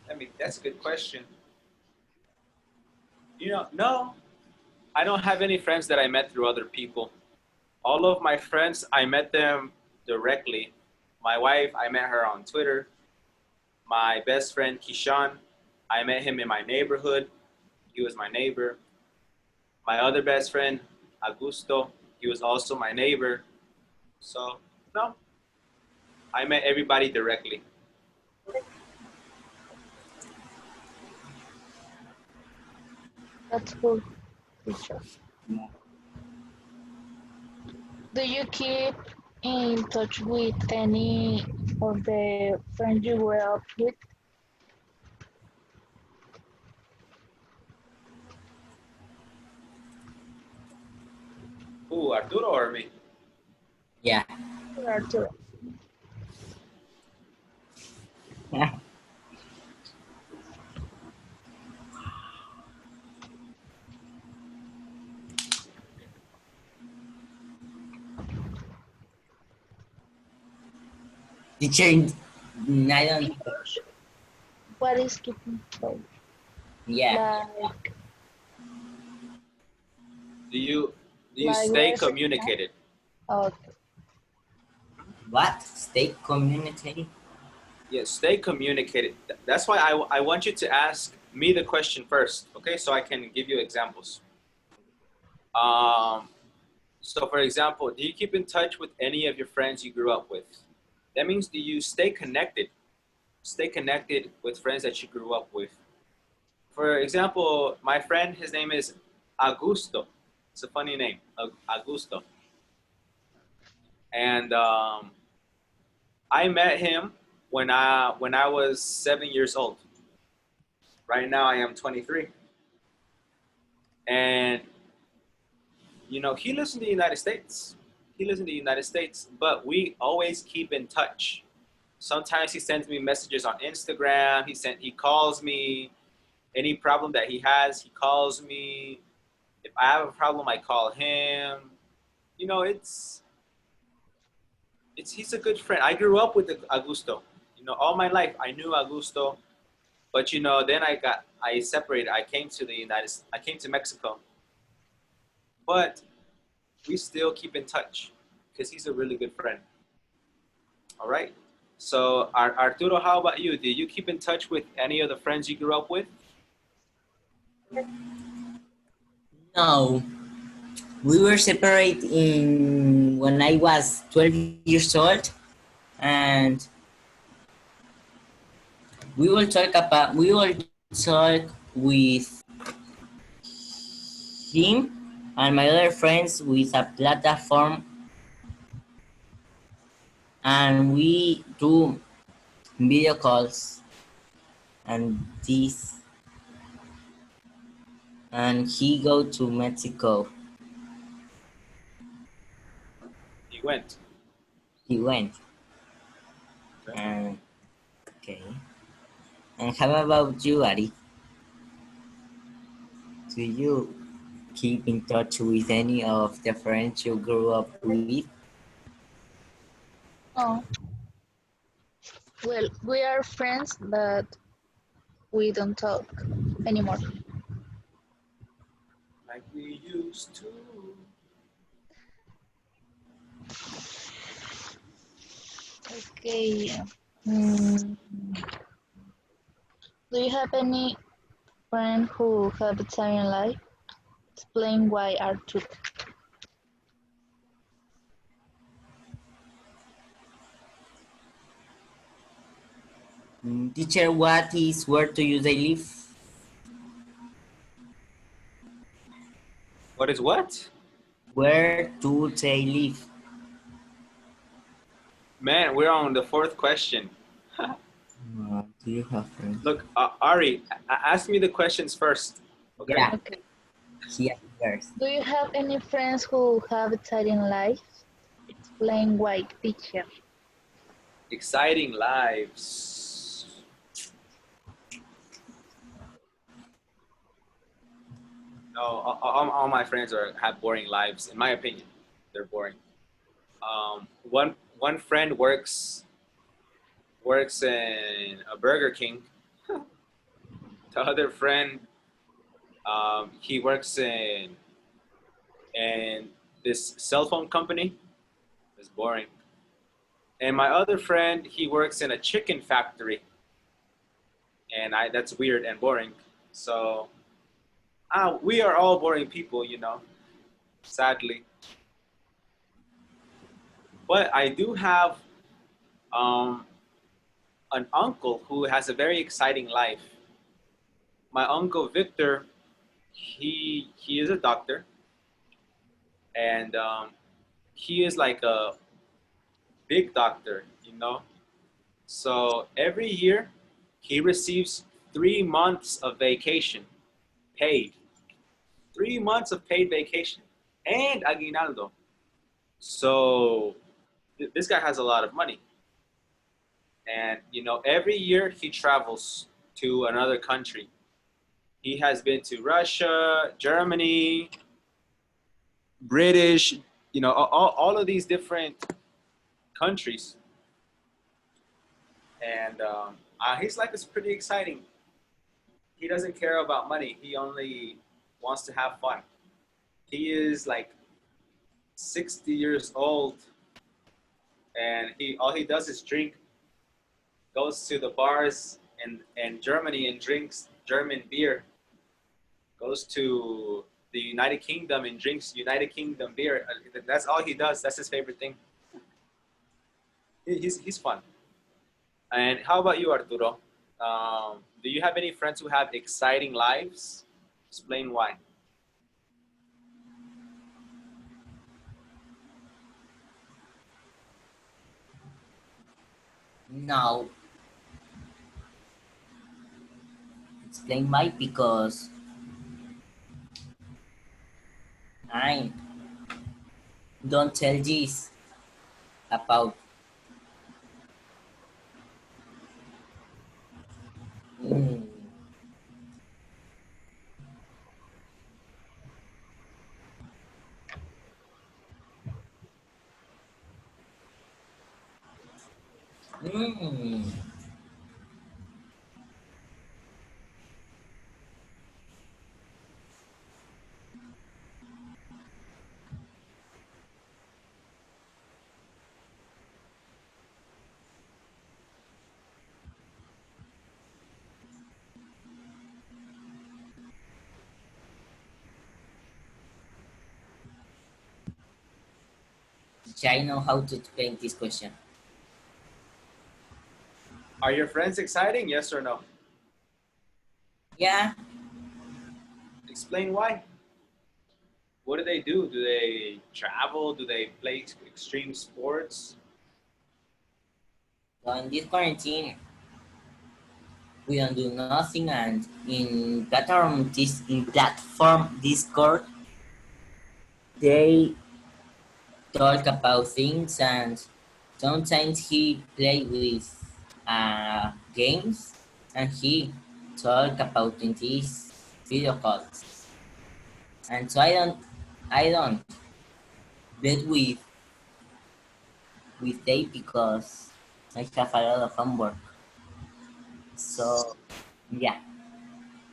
I mean, that's a good question. No, I don't have any friends that I met through other people. All of my friends, I met them directly. My wife, I met her on Twitter. My best friend, Kishan, I met him in my neighborhood. He was my neighbor. My other best friend, Augusto, he was also my neighbor. So, no, I met everybody directly. That's cool, teacher. Yeah. Do you keep in touch with any of the friends you grew up with? Ooh, Arturo or me? Yeah. Arturo. Teacher, I In don't. touch? What is keeping touch? Yeah. Like, Do you like stay we're saying now? communicated? Okay. What? State community? Yes, stay communicated. That's why I want you to ask me the question first, okay? So I can give you examples. Um, so for example, do you keep in touch with any of your friends you grew up with? That means do you stay connected? Stay connected with friends that you grew up with. For example, my friend, his name is Augusto. It's a funny name, Augusto. And I met him when I was 7 years old. Right now, I am 23, and he lives in the United States. He lives in the United States, but we always keep in touch. Sometimes he sends me messages on Instagram. He calls me. Any problem that he has, he calls me. If I have a problem, I call him. You know, it's he's a good friend. I grew up with Augusto. All my life I knew Augusto, but then I separated. I came to Mexico, but we still keep in touch because he's a really good friend. All right. So, Arturo, how about you? Do you keep in touch with any of the friends you grew up with? No. We were separate in when I was 12 years old, and We will talk with him and my other friends with a platform, and we do video calls and this, and he go to Mexico. He went. He went. Okay. And okay. And how about you, Ari? Do you keep in touch with any of the friends you grew up with? Oh, well, we are friends, but we don't talk anymore. Like we used to. Okay. Mm, do you have any friend who have a time in life? Explain why Arthur. Teacher, what is where do you they live? What is what? Where do they live? Man, we're on the fourth question. Do you have friends? Look, Ari, ask me the questions first. Okay. Yeah, Okay. he asked first. Do you have any friends who have a time in life? Explain why, teacher. Exciting lives. No, all my friends have boring lives. In my opinion, they're boring. One friend works in a Burger King. The other friend, he works in this cell phone company. It's boring. And my other friend, he works in a chicken factory, and that's weird and boring. So we are all boring people, sadly. But I do have um, an uncle who has a very exciting life. My uncle Victor, he is a doctor, and he is like a big doctor. So every year, he receives 3 months of vacation, paid. 3 months of paid vacation and aguinaldo. So this guy has a lot of money, and every year he travels to another country. He has been to Russia, Germany, British, all of these different countries, and he's like, it's pretty exciting. He doesn't care about money. He only wants to have fun. He is like 60 years old, and he all he does is drink, goes to the bars in Germany and drinks German beer, goes to the United Kingdom and drinks United Kingdom beer. That's all he does. That's his favorite thing. He's fun. And how about you, Arturo? Do you have any friends who have exciting lives? Explain why. Now, explain why because I don't tell this about. Mm, mm. I know how to explain this question. Are your friends exciting? Yes or no? Yeah, Explain why. What do they do? Do they travel? Do they play extreme sports? so in this quarantine, we don't do nothing, and in platform Discord, they talk about things, and sometimes he play with games, and he talk about in these video calls. And so I don't bet with they because I have a lot of homework. So yeah,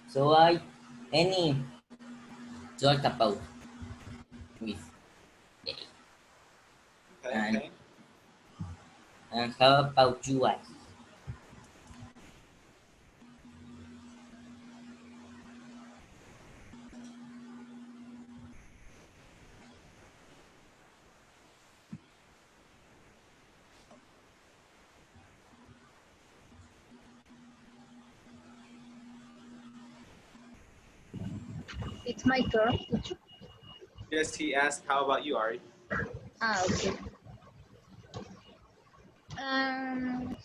so I any talk about with they. Okay, and okay. and how about you? I It's my turn. Yes, he asked, how about you, Ari? Ah, okay. Um,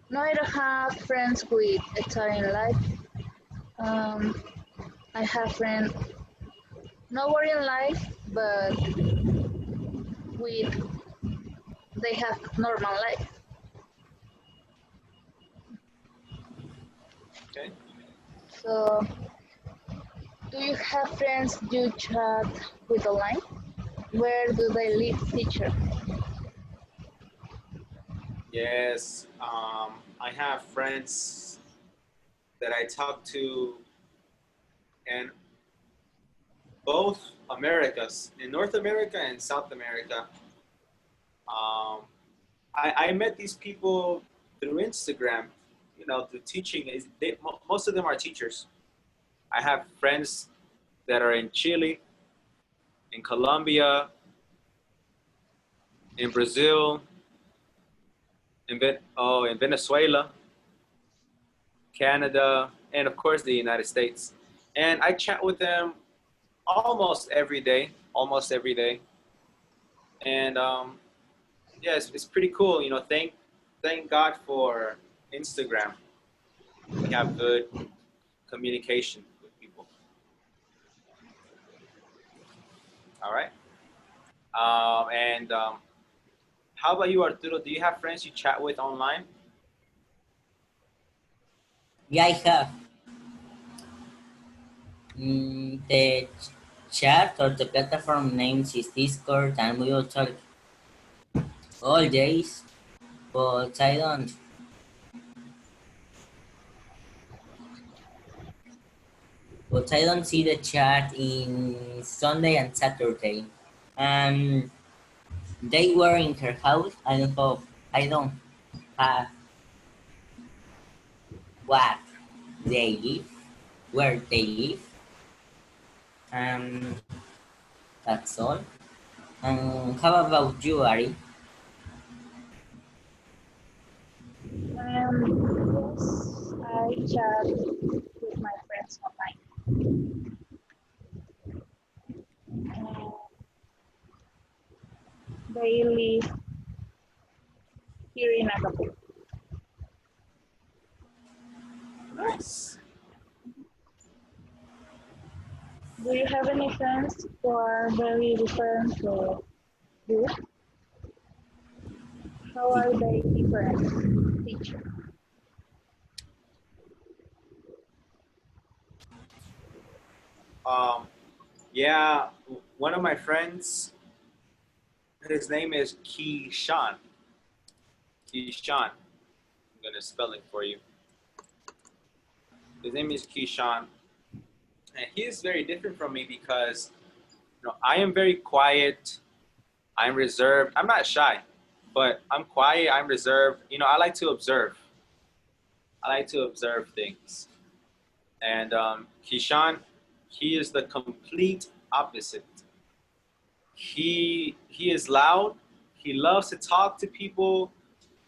no, I don't have friends with exciting life. Um, I have friends nowhere in life, but with they have normal life. Okay. So, do you have friends you chat with online? Where do they live, teacher? Yes, I have friends that I talk to in both Americas, in North America and South America. I met these people through Instagram, through teaching. Most of them are teachers. I have friends that are in Chile, in Colombia, in Brazil, in Venezuela, Canada, and of course the United States. And I chat with them almost every day. And yeah, it's pretty cool. Thank God for Instagram. We have good communication with people. All right. And how about you, Arturo? Do you have friends you chat with online? yeah, I have the chat or the platform names is Discord, and we will talk all days. But I don't see the chat in Sunday and Saturday. Um, they were in her house. I don't have what they live, where they live. Um, that's all. How about you, Ari? Yes, I chat with my friends online. They live here in Acapulco. Nice. Do you have any friends who are very different to you? How are they different, teacher? Um, yeah, one of my friends, his name is Keyshawn. Keyshawn. I'm gonna spell it for you. His name is Keyshawn, and he is very different from me because I am very quiet. I'm reserved. I'm not shy, but I'm quiet. I'm reserved. I like to observe. I like to observe things. And Keyshawn, he is the complete opposite. He is loud. He loves to talk to people.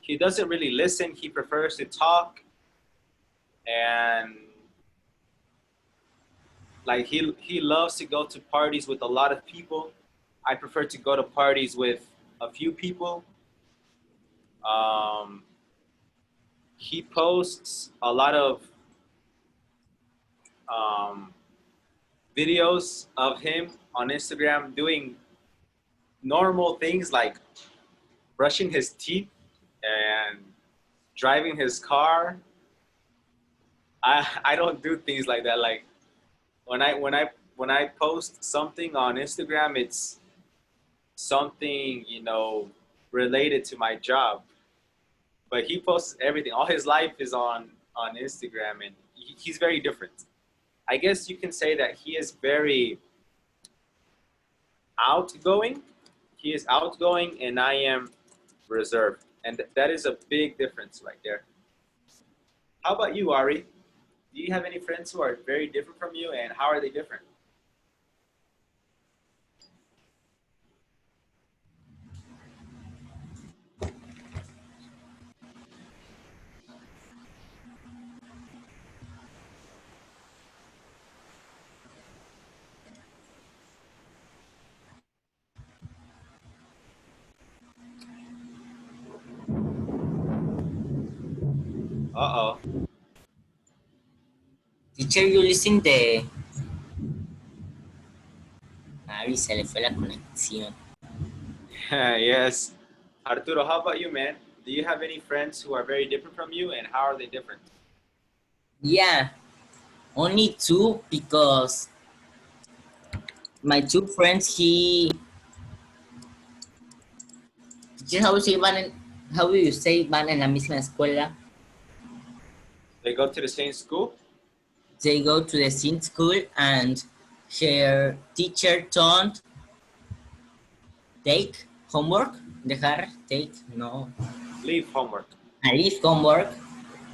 he doesn't really listen. He prefers to talk, and like he loves to go to parties with a lot of people. I prefer to go to parties with a few people. Um, he posts a lot of um, videos of him on Instagram doing normal things like brushing his teeth and driving his car. I don't do things like that. Like when I post something on Instagram, it's something related to my job. But he posts everything. All his life is on Instagram, and he's very different. I guess you can say that he is very outgoing. He is outgoing, and I am reserved, and that is a big difference right there. How about you, Ari? Do you have any friends who are very different from you, and how are they different? Uh Teacher, you listen the... Ari, se le fue la conexión. oh. Yes. Arturo, how about you, man? Do you have any friends who are very different from you, and how are they different? Yeah, only two, because my two friends, teacher, how do you say van en la misma escuela? They go to the same school? They go to the same school, and her teacher don't take homework. Dejar, take, no. Leave homework. I leave homework,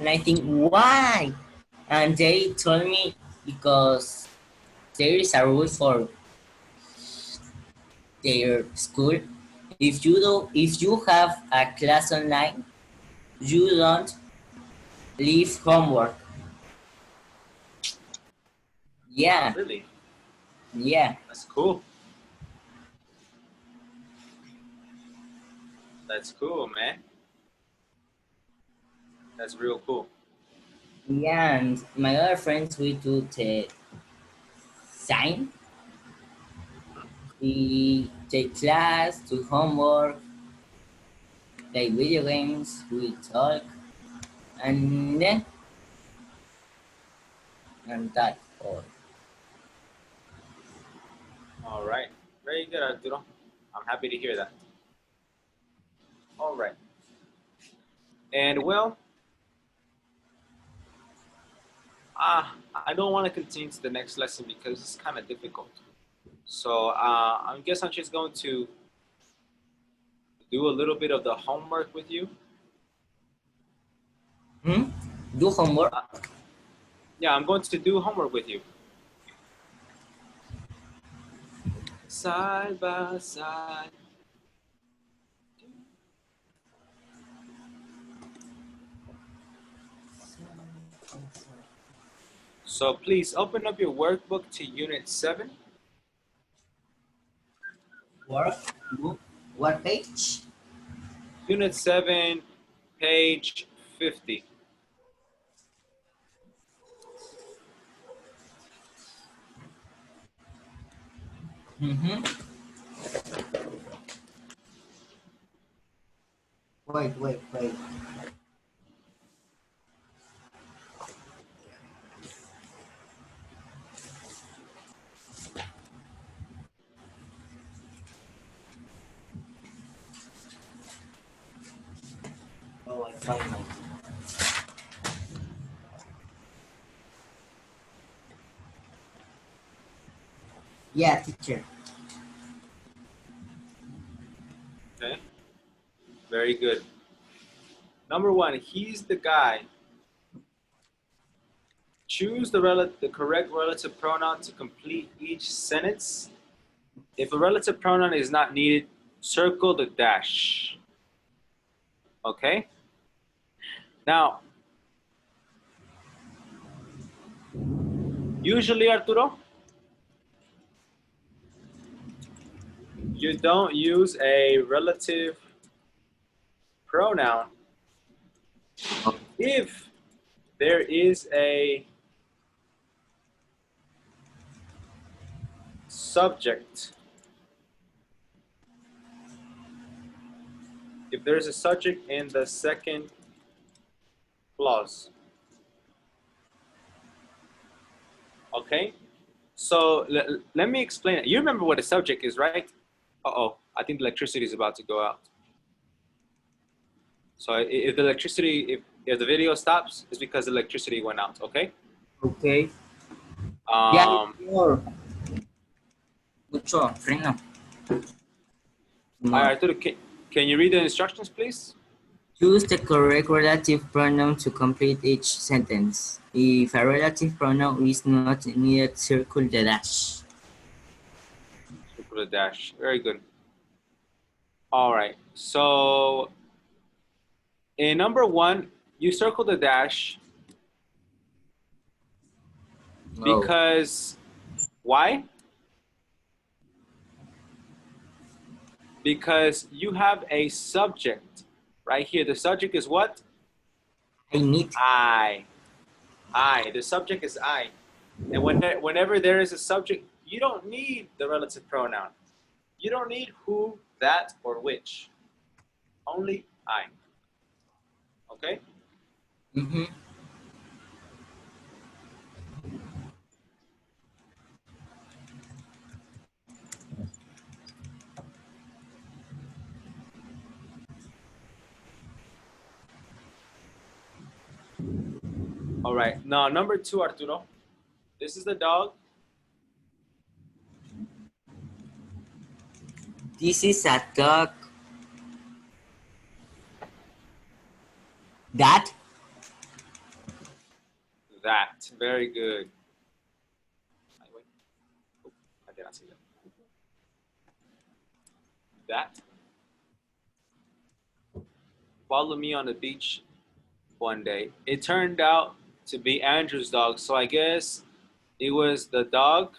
and I think, why? And they told me, because there is a rule for their school. If you have a class online, you don't leave homework. Yeah, Really? yeah, That's cool. That's cool, man. That's real cool. yeah. And my other friends, we do the sign. We take class, do homework, play video games, we talk, and then and that's all. All right. Very good, Arturo. I'm happy to hear that. All right. And well, I don't want to continue to the next lesson because it's kind of difficult. So I guess I'm just going to do a little bit of the homework with you. Do homework. Yeah, I'm going to do homework with you. Side by side. So please open up your workbook to Unit 7. Workbook. What page? Unit 7, page 50. Wait. Oh, I find my... Yeah, teacher. Okay, very good. Number 1, he's the guy. Choose the correct relative pronoun to complete each sentence. If a relative pronoun is not needed, circle the dash. Okay? Now, usually, Arturo, you don't use a relative pronoun if there is a subject. If there's a subject in the second clause. Okay? So let me explain it. You remember what a subject is, right? Uh-oh, I think the electricity is about to go out. So if the electricity, if the video stops, it's because the electricity went out, okay? Okay. Yeah, Um, more. Mucho, freno. all More. right, Arturo, can you read the instructions, please? Choose the correct relative pronoun to complete each sentence. If a relative pronoun is not needed, circle the dash. Circle the dash. Very good. All right. So in number 1, you circle the dash Oh, because why? Because you have a subject right here. The subject is what? I need. I. The subject is I. And whenever there is a subject, you don't need the relative pronoun. You don't need who, that, or which. Only I. Okay? Mm-hmm. All right. Now, number 2, Arturo. This is the dog. This is a dog. That. That. Very good. I did not see that. That. Followed me on the beach one day. It turned out to be Andrew's dog, so I guess it was the dog.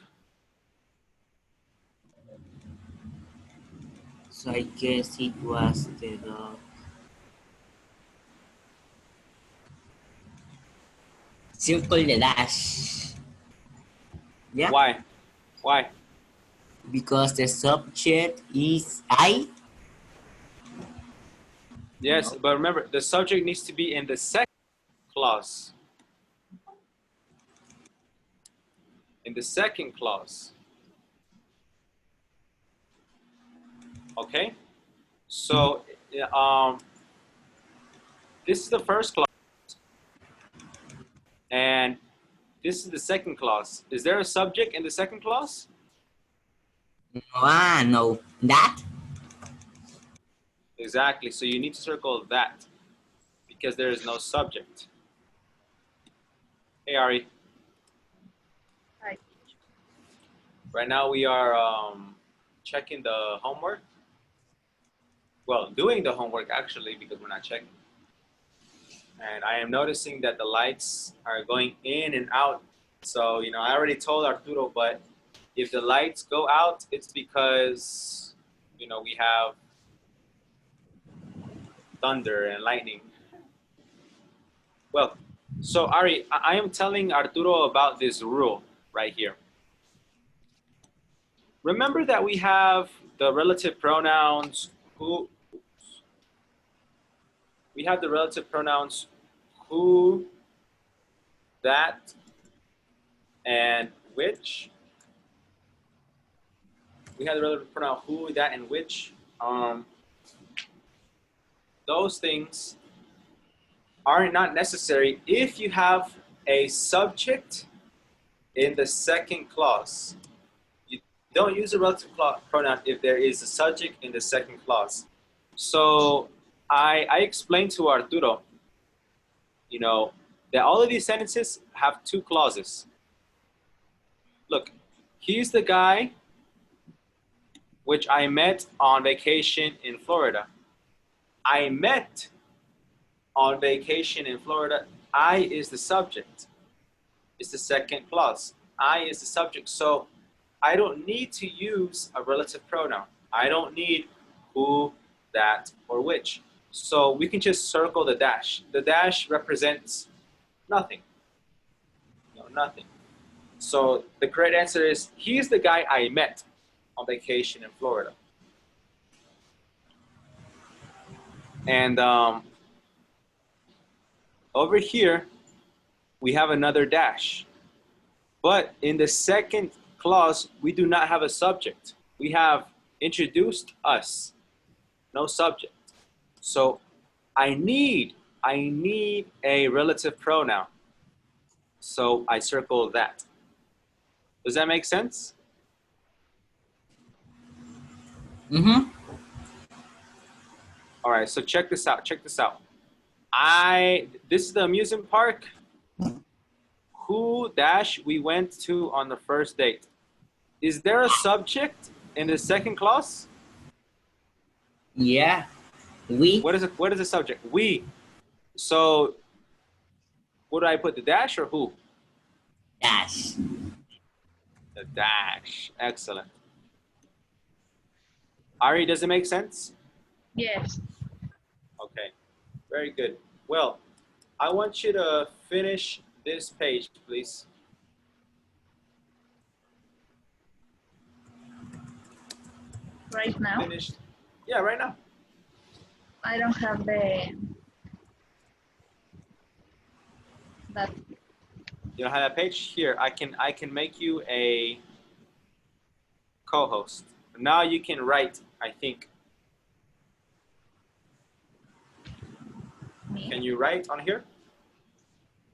So I guess it was the dog. Circle the dash. Yeah. Why? Why? Because the subject is I. Yes, No. but remember, the subject needs to be in the second clause. In the second clause. Okay? So, this is the first clause, and this is the second clause. Is there a subject in the second clause? No. That. Exactly. So you need to circle that because there is no subject. Hey, Ari. Hi. Right now we are checking the homework. Well, doing the homework actually because we're not checking. And I am noticing that the lights are going in and out. So, I already told Arturo, but if the lights go out, it's because, we have thunder and lightning. Well, so Ari, I am telling Arturo about this rule right here. Remember that we have the relative pronouns who, we have the relative pronouns who, that, and which. We have the relative pronoun who, that, and which. Those things are not necessary if you have a subject in the second clause. You don't use a relative pronoun if there is a subject in the second clause. So I explained to Arturo, that all of these sentences have 2 clauses. Look, he's the guy which I met on vacation in Florida. I met on vacation in Florida. I is the subject. It's the second clause. I is the subject. So I don't need to use a relative pronoun. I don't need who, that, or which. So we can just circle the dash. The dash represents nothing. No, nothing. So the correct answer is, he's the guy I met on vacation in Florida. And over here, we have another dash. But in the second clause, we do not have a subject. We have introduced us, no subject. So I need a relative pronoun. So I circle that. Does that make sense? Mm-hmm. All right, so check this out. This is the amusement park. Who dash we went to on the first date? Is there a subject in the second clause? Yeah. We. What is the subject? We. So what do I put, the dash or who? Dash. The dash. Excellent. Ari, does it make sense? Yes. Okay, very good. Well, I want you to finish this page, please. Right now, Finish. Yeah, right now. I don't have that. You don't have that page? Here, I can make you a co-host. Now you can write, I think. Me? Can you write on here?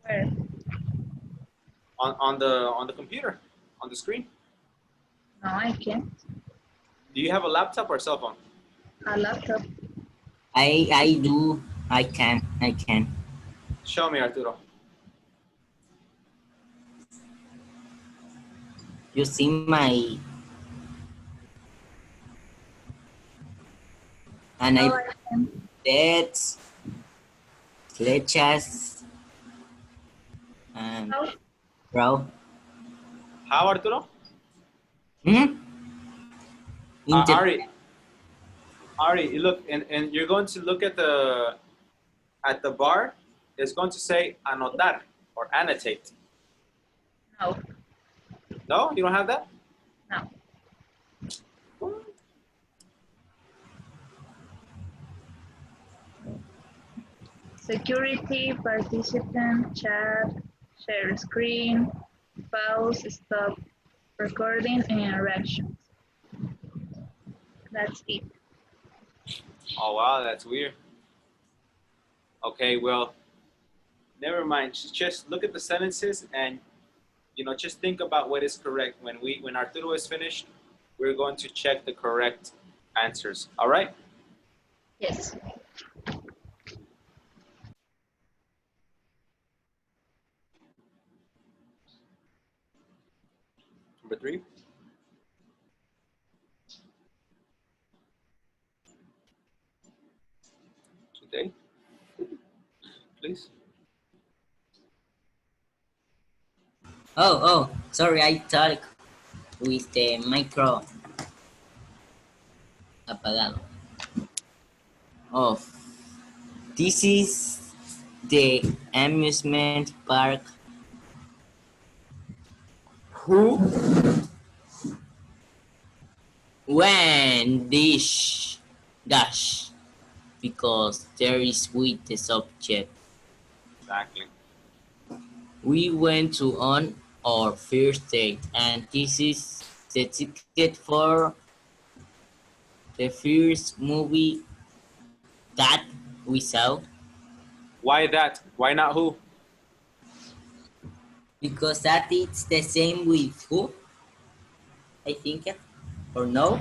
Where? On the computer, on the screen? No, I can't. Do you have a laptop or cell phone? A laptop. I do. I can. Show me, Arturo. You see my. And No, I I can't. beds, flechas, and How? bro. How, Arturo? Hmm? Ari, look, and you're going to look at the bar. It's going to say anotar or annotate. No. No, you don't have that? No. Security, participant, chat, share screen, pause, stop recording, and interactions. That's it. Oh, wow, that's weird. Okay, well, never mind. Just look at the sentences and, just think about what is correct. When Arturo is finished, we're going to check the correct answers. All right? Yes. Number 3. Today, please. Oh, sorry, I talk with the micro apagado. Oh, this is the amusement park. Who? When dish dash, because there is with the subject. Exactly. We went to on our first date, and this is the ticket for the first movie that we saw. Why that? Why not who? Because that it's the same with who, I think, or no?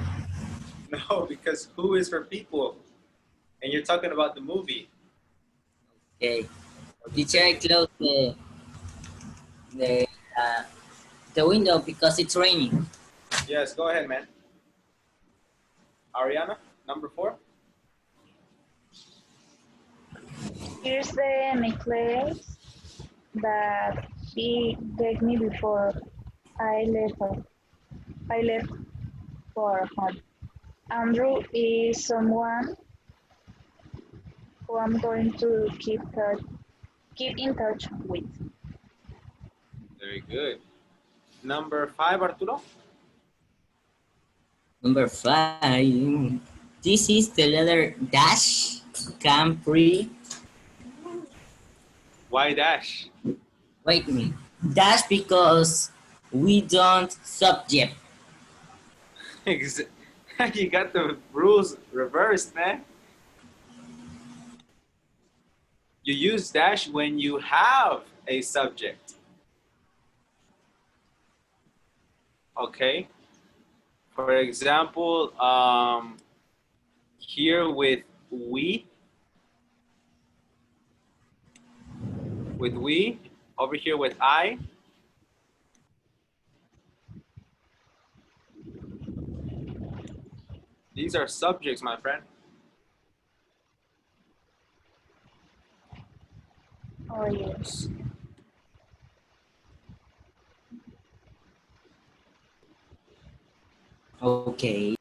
No, because who is for people, and you're talking about the movie. Okay. Teacher, I close the uh, the window because it's raining. Yes, go ahead, man. Ariana, number 4. Here's the necklace that he gave me before I left. I left for home. Andrew is someone who I'm going to keep in touch with. Very good. Number 5, Arturo. Number 5. This is the letter dash. Camp-free. Why dash? Wait a minute. Dash because we don't subject. You got the rules reversed, man. You use dash when you have a subject. Okay. For example, here with we, over here with I. These are subjects, my friend. Oh, yes. Okay.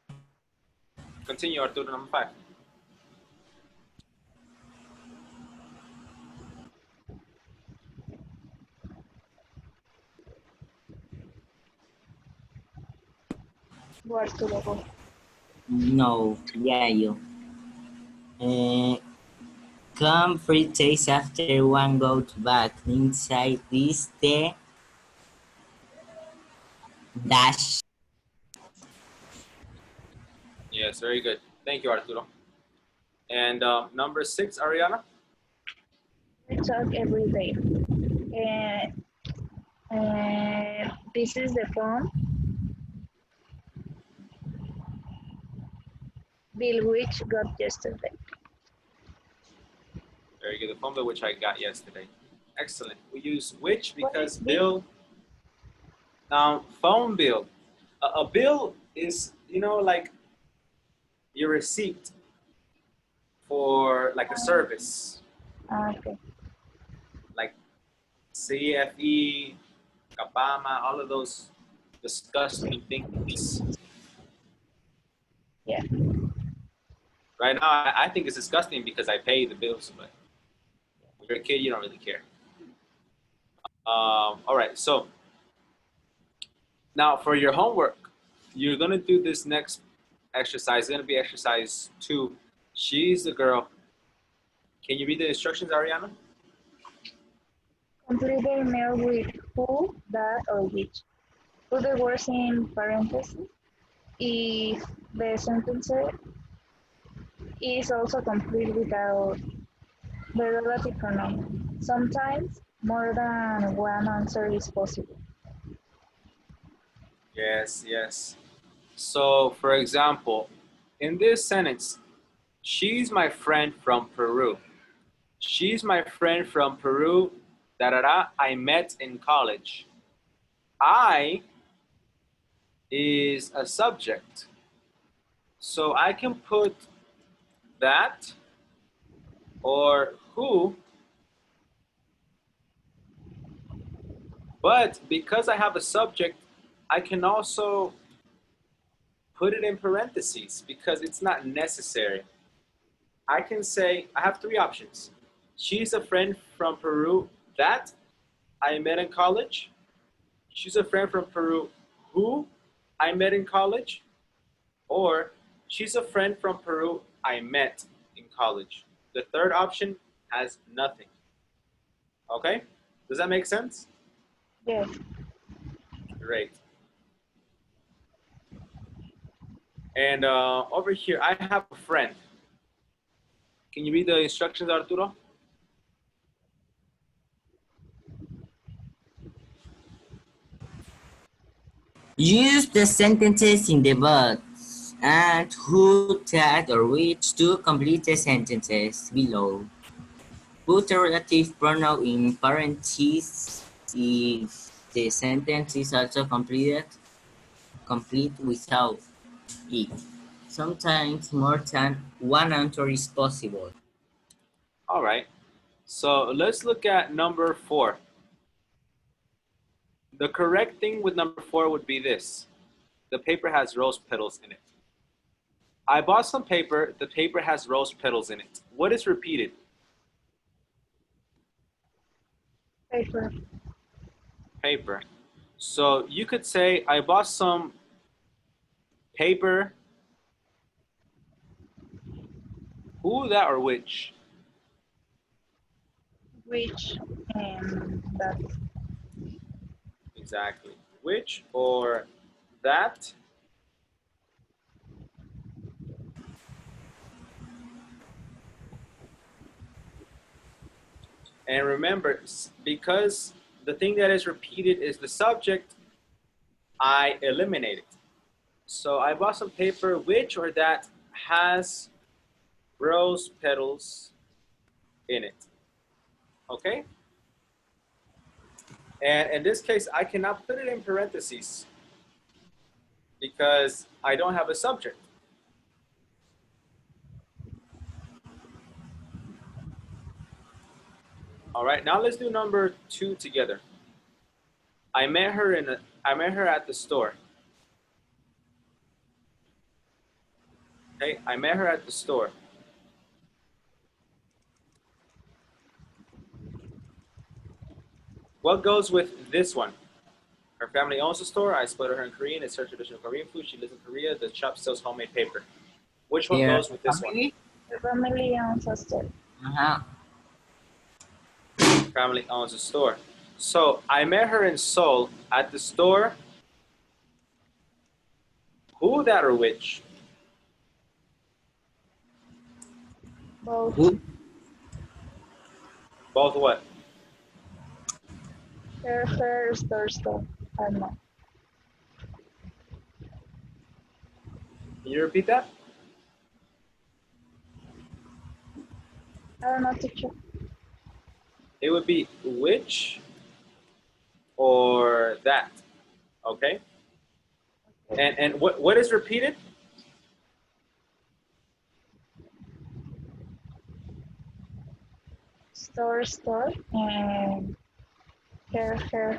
Continue, Arturo, number 5. Where to go? No, yeah, you. Come 3 days after one goes back. Inside this the dash. Yes, very good. Thank you, Arturo. And number 6, Ariana. We talk every day. This is the phone bill which got yesterday. Very good. The phone bill which I got yesterday. Excellent. We use which because What is bill. Now, phone bill. A bill is, like your receipt for like a service, Okay. like CFE, Kapama, all of those disgusting things. Yeah. Right now, I think it's disgusting because I pay the bills, but when you're a kid, you don't really care. All right, so now for your homework, you're gonna do this next exercise. It's gonna be exercise 2. She's the girl. Can you read the instructions, Ariana? Complete the email with who, that, or which. Put the words in parentheses if the sentence is also complete without the relative pronoun. Sometimes more than one answer is possible. Yes, yes. So, for example, in this sentence, she's my friend from Peru. She's my friend from Peru. Da da da. I met in college. I is a subject. So I can put that or who, but because I have a subject, I can also put it in parentheses because it's not necessary. I can say, I have 3 options. She's a friend from Peru that I met in college. She's a friend from Peru who I met in college. Or she's a friend from Peru I met in college. The third option has nothing. Okay? Does that make sense? Yes. Great. And over here, I have a friend. Can you read the instructions, Arturo? Use the sentences in the box and who, that, or which to complete the sentences below. Put a relative pronoun in parentheses if the sentence is also complete without it. Sometimes more than one answer is possible. All right. So let's look at number 4. The correct thing with number 4 would be this. The paper has rose petals in it. I bought some paper. The paper has rose petals in it. What is repeated? Paper. Paper. So you could say, I bought some paper. Who, that, or which? Which and that. Exactly. Which or that? And remember, because the thing that is repeated is the subject, I eliminate it. So I bought some paper, which or that has rose petals in it. Okay? And in this case, I cannot put it in parentheses because I don't have a subject. All right, now let's do number 2 together. I met her at the store. Okay, I met her at the store. What goes with this one? Her family owns the store. I spotted her in Korean. It's her traditional Korean food. She lives in Korea. The shop sells homemade paper. Which one goes with this one? The family owns a store. Uh-huh. Family owns a store. So I met her in Seoul at the store. Who, that, or which? Both. Who? Both what? Her store. I don't know. Can you repeat that? I don't know, teacher. It would be which or that. Okay? And what is repeated? Store, and her.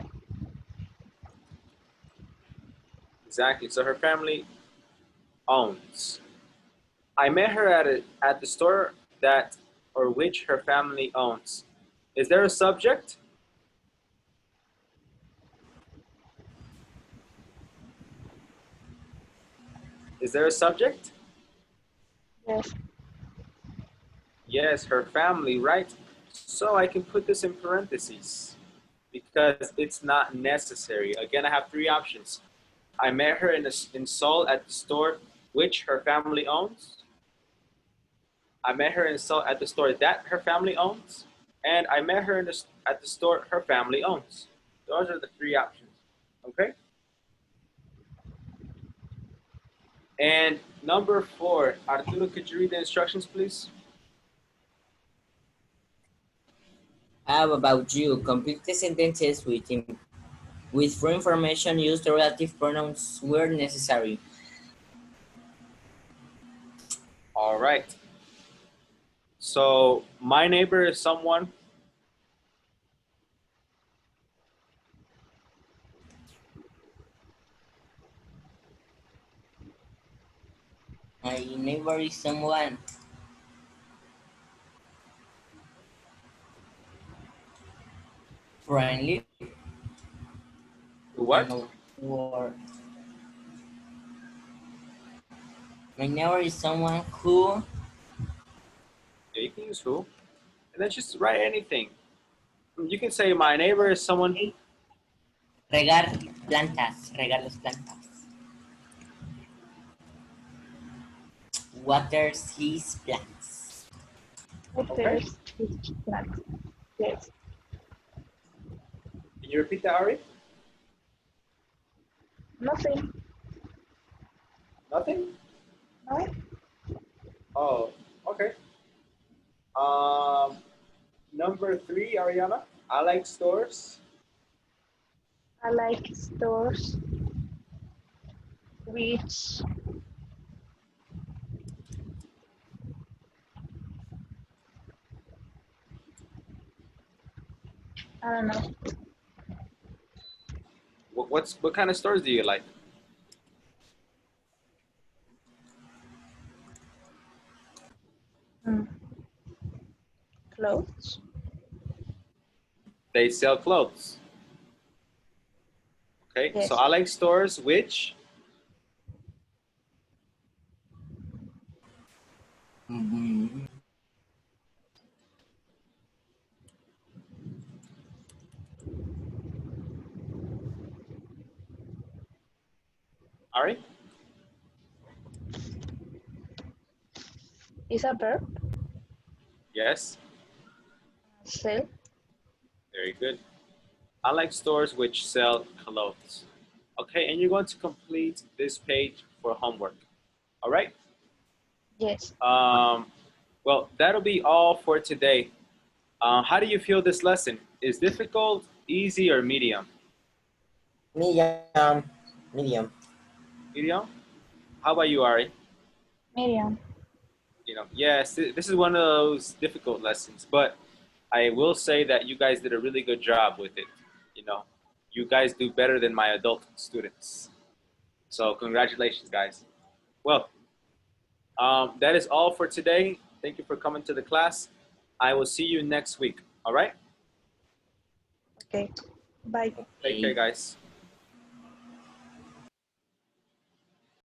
Exactly. So her family owns. I met her at the store that or which her family owns. Is there a subject? Is there a subject? Yes. Yes, her family, right? So I can put this in parentheses because it's not necessary. Again, I have 3 options. I met her in Seoul at the store which her family owns. I met her in Seoul at the store that her family owns. And I met her at the store her family owns. Those are the 3 options. Okay? And number 4, Arturo, could you read the instructions, please? How about you? Complete the sentences with for information, use the relative pronouns where necessary. All right. So my neighbor is someone. My neighbor is someone. Friendly. What? Or my neighbor is someone who. Yeah, you can use who. And then just write anything. You can say my neighbor is someone. Regar plantas. Regar las plantas. Waters his plants. Okay. His plant. Yes. Can you repeat that, Ari? Nothing. Nothing? No. Oh, okay. Number 3, Ariana. I like stores. I like stores. Which I don't know. What kind of stores do you like? Hmm. Clothes? They sell clothes. Okay, so Yes. I like stores which Mm, all right. Is a verb? Yes, Sell? very good. I like stores which sell clothes. Okay, and you're going to complete this page for homework. All right. Yes. Well, that'll be all for today. How do you feel this lesson? Is difficult, easy, or medium? medium. Medium. Medium? How about you, Ari? Medium. Yes, this is one of those difficult lessons, but I will say that you guys did a really good job with it. You know, you guys do better than my adult students. So congratulations, guys. Well, that is all for today. Thank you for coming to the class. I will see you next week. All right? Okay. Bye. Take care, Okay. guys.